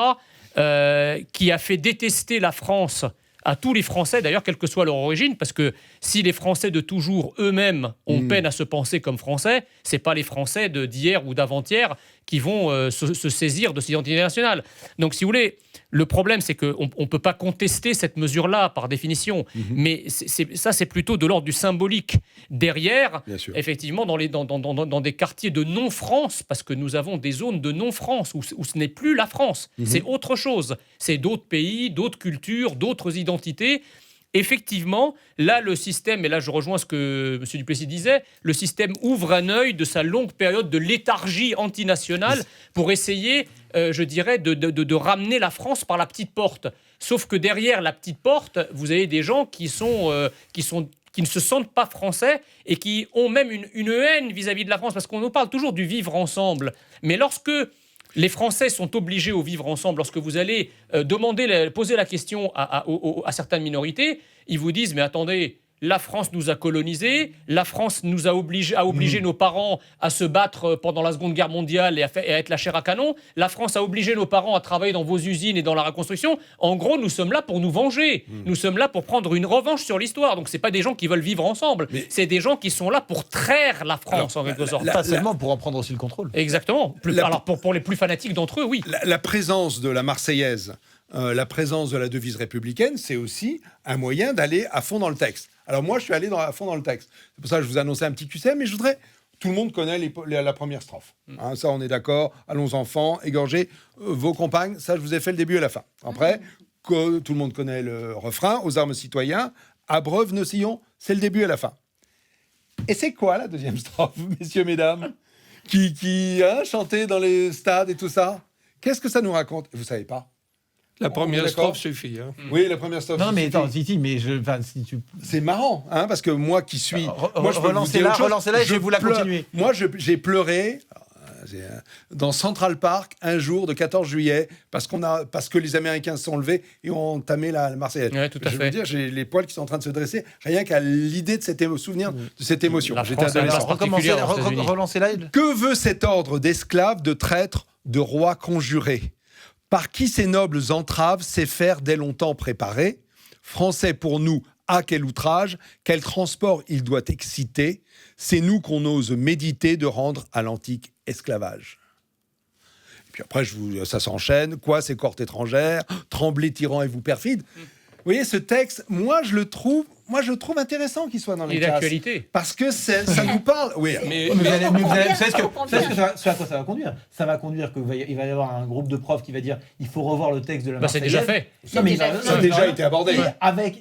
qui a fait détester la France à tous les Français, d'ailleurs, quelle que soit leur origine, parce que si les Français de toujours, eux-mêmes, ont peine à se penser comme Français, c'est pas les Français d'hier ou d'avant-hier qui vont se saisir de cette identité nationale. Donc, si vous voulez, le problème, c'est qu'on ne peut pas contester cette mesure-là, par définition, mais ça, c'est plutôt de l'ordre du symbolique. Derrière, effectivement, dans des quartiers de non-France, parce que nous avons des zones de non-France, où ce n'est plus la France, c'est autre chose. C'est d'autres pays, d'autres cultures, d'autres identités. Effectivement, là, le système, et là je rejoins ce que M. Duplessis disait, le système ouvre un œil de sa longue période de léthargie antinationale pour essayer, je dirais, de ramener la France par la petite porte. Sauf que derrière la petite porte, vous avez des gens qui ne se sentent pas français et qui ont même une haine vis-à-vis de la France, parce qu'on nous parle toujours du vivre ensemble. Mais lorsque les Français sont obligés au vivre ensemble, lorsque vous allez poser la question à certaines minorités, ils vous disent « mais attendez, la France nous a colonisés, la France nous a obligé nos parents à se battre pendant la Seconde Guerre mondiale et à être la chair à canon, la France a obligé nos parents à travailler dans vos usines et dans la reconstruction. En gros, nous sommes là pour nous venger, nous sommes là pour prendre une revanche sur l'histoire. Donc, ce n'est pas des gens qui veulent vivre ensemble, c'est des gens qui sont là pour traire la France, en quelque sorte. Pas seulement pour en prendre aussi le contrôle. Exactement. Alors, pour les plus fanatiques d'entre eux, oui. La présence de la Marseillaise, la présence de la devise républicaine, c'est aussi un moyen d'aller à fond dans le texte. Alors moi, je suis allé à fond dans le texte. C'est pour ça que je vous annonçais un petit QCM, mais je voudrais... Tout le monde connaît la première strophe. Hein, ça, on est d'accord. Allons enfants, égorgez vos compagnes. Ça, je vous ai fait le début et la fin. Après, tout le monde connaît le refrain. Aux armes citoyens, abreuve nos sillons. C'est le début et la fin. Et c'est quoi la deuxième strophe, messieurs, mesdames, qui chantait dans les stades et tout ça? Qu'est-ce que ça nous raconte? Vous savez pas? La première strophe suffit. Hein. Oui, la première strophe. Non, mais attends, si, mais si tu... C'est marrant, hein, parce que moi qui suis... Relancez-la et je vais vous la continuer. Moi, j'ai pleuré dans Central Park un jour de 14 juillet parce que les Américains se sont levés et ont entamé la Marseillaise. Ouais, tout à fait. Je veux dire, j'ai les poils qui sont en train de se dresser rien qu'à l'idée de cet souvenir de cette émotion. J'étais adolescent. Relancez-la. Que veut cet ordre d'esclaves, de traîtres, de rois conjurés? Par qui ces nobles entraves sait faire dès longtemps préparés? Français pour nous, à quel outrage, quel transport il doit exciter? C'est nous qu'on ose méditer de rendre à l'antique esclavage. Et puis après, ça s'enchaîne. Quoi, ces cohortes étrangères? Tremblez, tyrans et vous perfides. Vous voyez, ce texte, moi, je trouve intéressant qu'il soit dans les classes. D'actualité. Parce que ça nous parle. Oui. Mais vous savez ce à quoi ça va conduire? Ça va conduire qu'il va y avoir un groupe de profs qui va dire il faut revoir le texte de la Marseillaise. C'est déjà fait. Ça a déjà été abordé.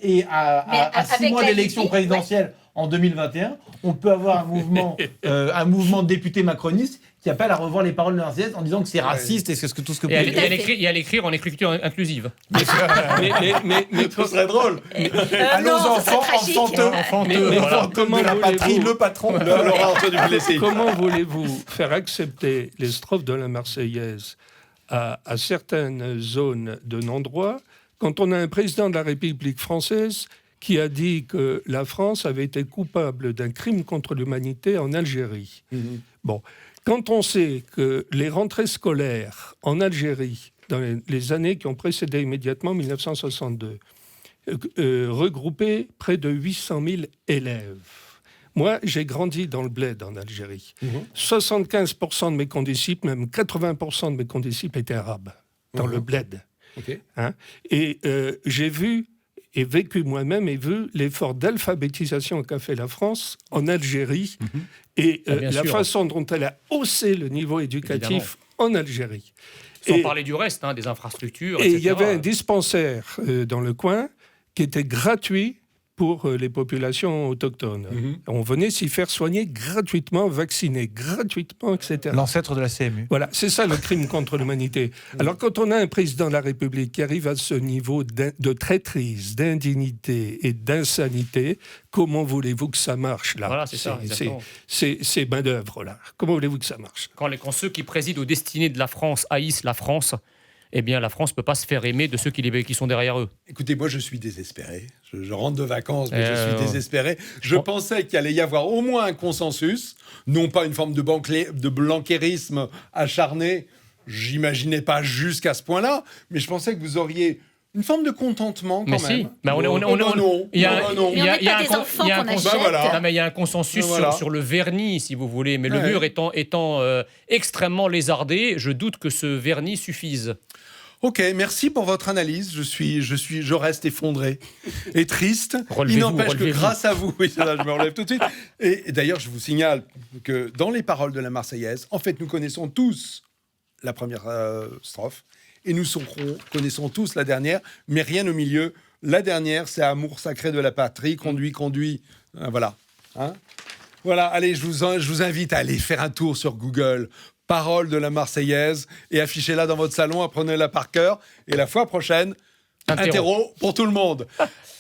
Et à 6 mois de l'élection présidentielle en 2021, on peut avoir un mouvement de députés macronistes qui appelle à revoir les paroles de la Marseillaise en disant que c'est raciste et que tout ce que vous pouvez dire. Et à l'écrire en écriture inclusive. mais ce serait drôle. À nos enfants, enfanteux, comment de la patrie, le patron. Comment voulez-vous faire accepter les strophes de la Marseillaise à certaines zones de non-droit quand on a un président de la République française qui a dit que la France avait été coupable d'un crime contre l'humanité en Algérie? Bon. Quand on sait que les rentrées scolaires en Algérie, dans les années qui ont précédé immédiatement 1962, regroupaient près de 800 000 élèves. Moi, j'ai grandi dans le bled en Algérie. 75% de mes condisciples, même 80% de mes condisciples étaient arabes, dans le bled. Okay. Hein? Et j'ai vu et vécu moi-même et vu l'effort d'alphabétisation qu'a fait la France en Algérie et la façon dont elle a haussé le niveau éducatif en Algérie. Sans parler du reste, des infrastructures, etc. Et il y avait un dispensaire dans le coin qui était gratuit pour les populations autochtones. On venait s'y faire soigner gratuitement, vacciner gratuitement, etc. L'ancêtre de la CMU. Voilà, c'est ça le crime contre l'humanité. Alors quand on a un président de la République qui arrive à ce niveau de traîtrise, d'indignité et d'insanité, comment voulez-vous que ça marche là? Voilà, c'est ça, exactement. Ces main-d'œuvre là. Comment voulez-vous que ça marche? Quand ceux qui président aux destinées de la France haïssent la France, eh bien la France ne peut pas se faire aimer de ceux qui sont derrière eux. Écoutez, moi je suis désespéré. Je rentre de vacances, mais je suis désespéré. Je pensais qu'il allait y avoir au moins un consensus, non pas une forme de blanquérisme acharné. J'imaginais pas jusqu'à ce point-là, mais je pensais que vous auriez une forme de contentement quand même. Si. Il y a un consensus sur le vernis, si vous voulez, mais le mur étant extrêmement lézardé, je doute que ce vernis suffise. Ok, merci pour votre analyse. Je reste effondré et triste. Il n'empêche que grâce à vous, oui, là, je me relève tout de suite. Et d'ailleurs, je vous signale que dans les paroles de la Marseillaise, en fait, nous connaissons tous la première strophe et nous connaissons tous la dernière, mais rien au milieu. La dernière, c'est amour sacré de la patrie, conduit. Voilà. Hein, voilà. Allez, je vous invite à aller faire un tour sur Google. Parole de la Marseillaise et affichez-la dans votre salon, apprenez-la par cœur. Et la fois prochaine, interro pour tout le monde.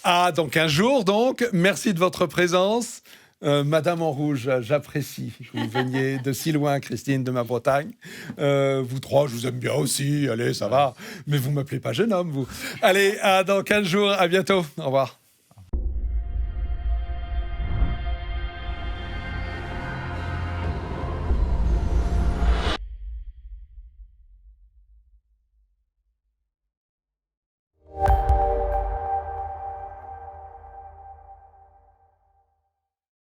Dans 15 jours, donc. Merci de votre présence. Madame en rouge, j'apprécie que vous veniez de si loin, Christine, de ma Bretagne. Vous trois, je vous aime bien aussi. Allez, ça va. Mais vous ne m'appelez pas jeune homme, vous. Allez, dans 15 jours. À bientôt. Au revoir.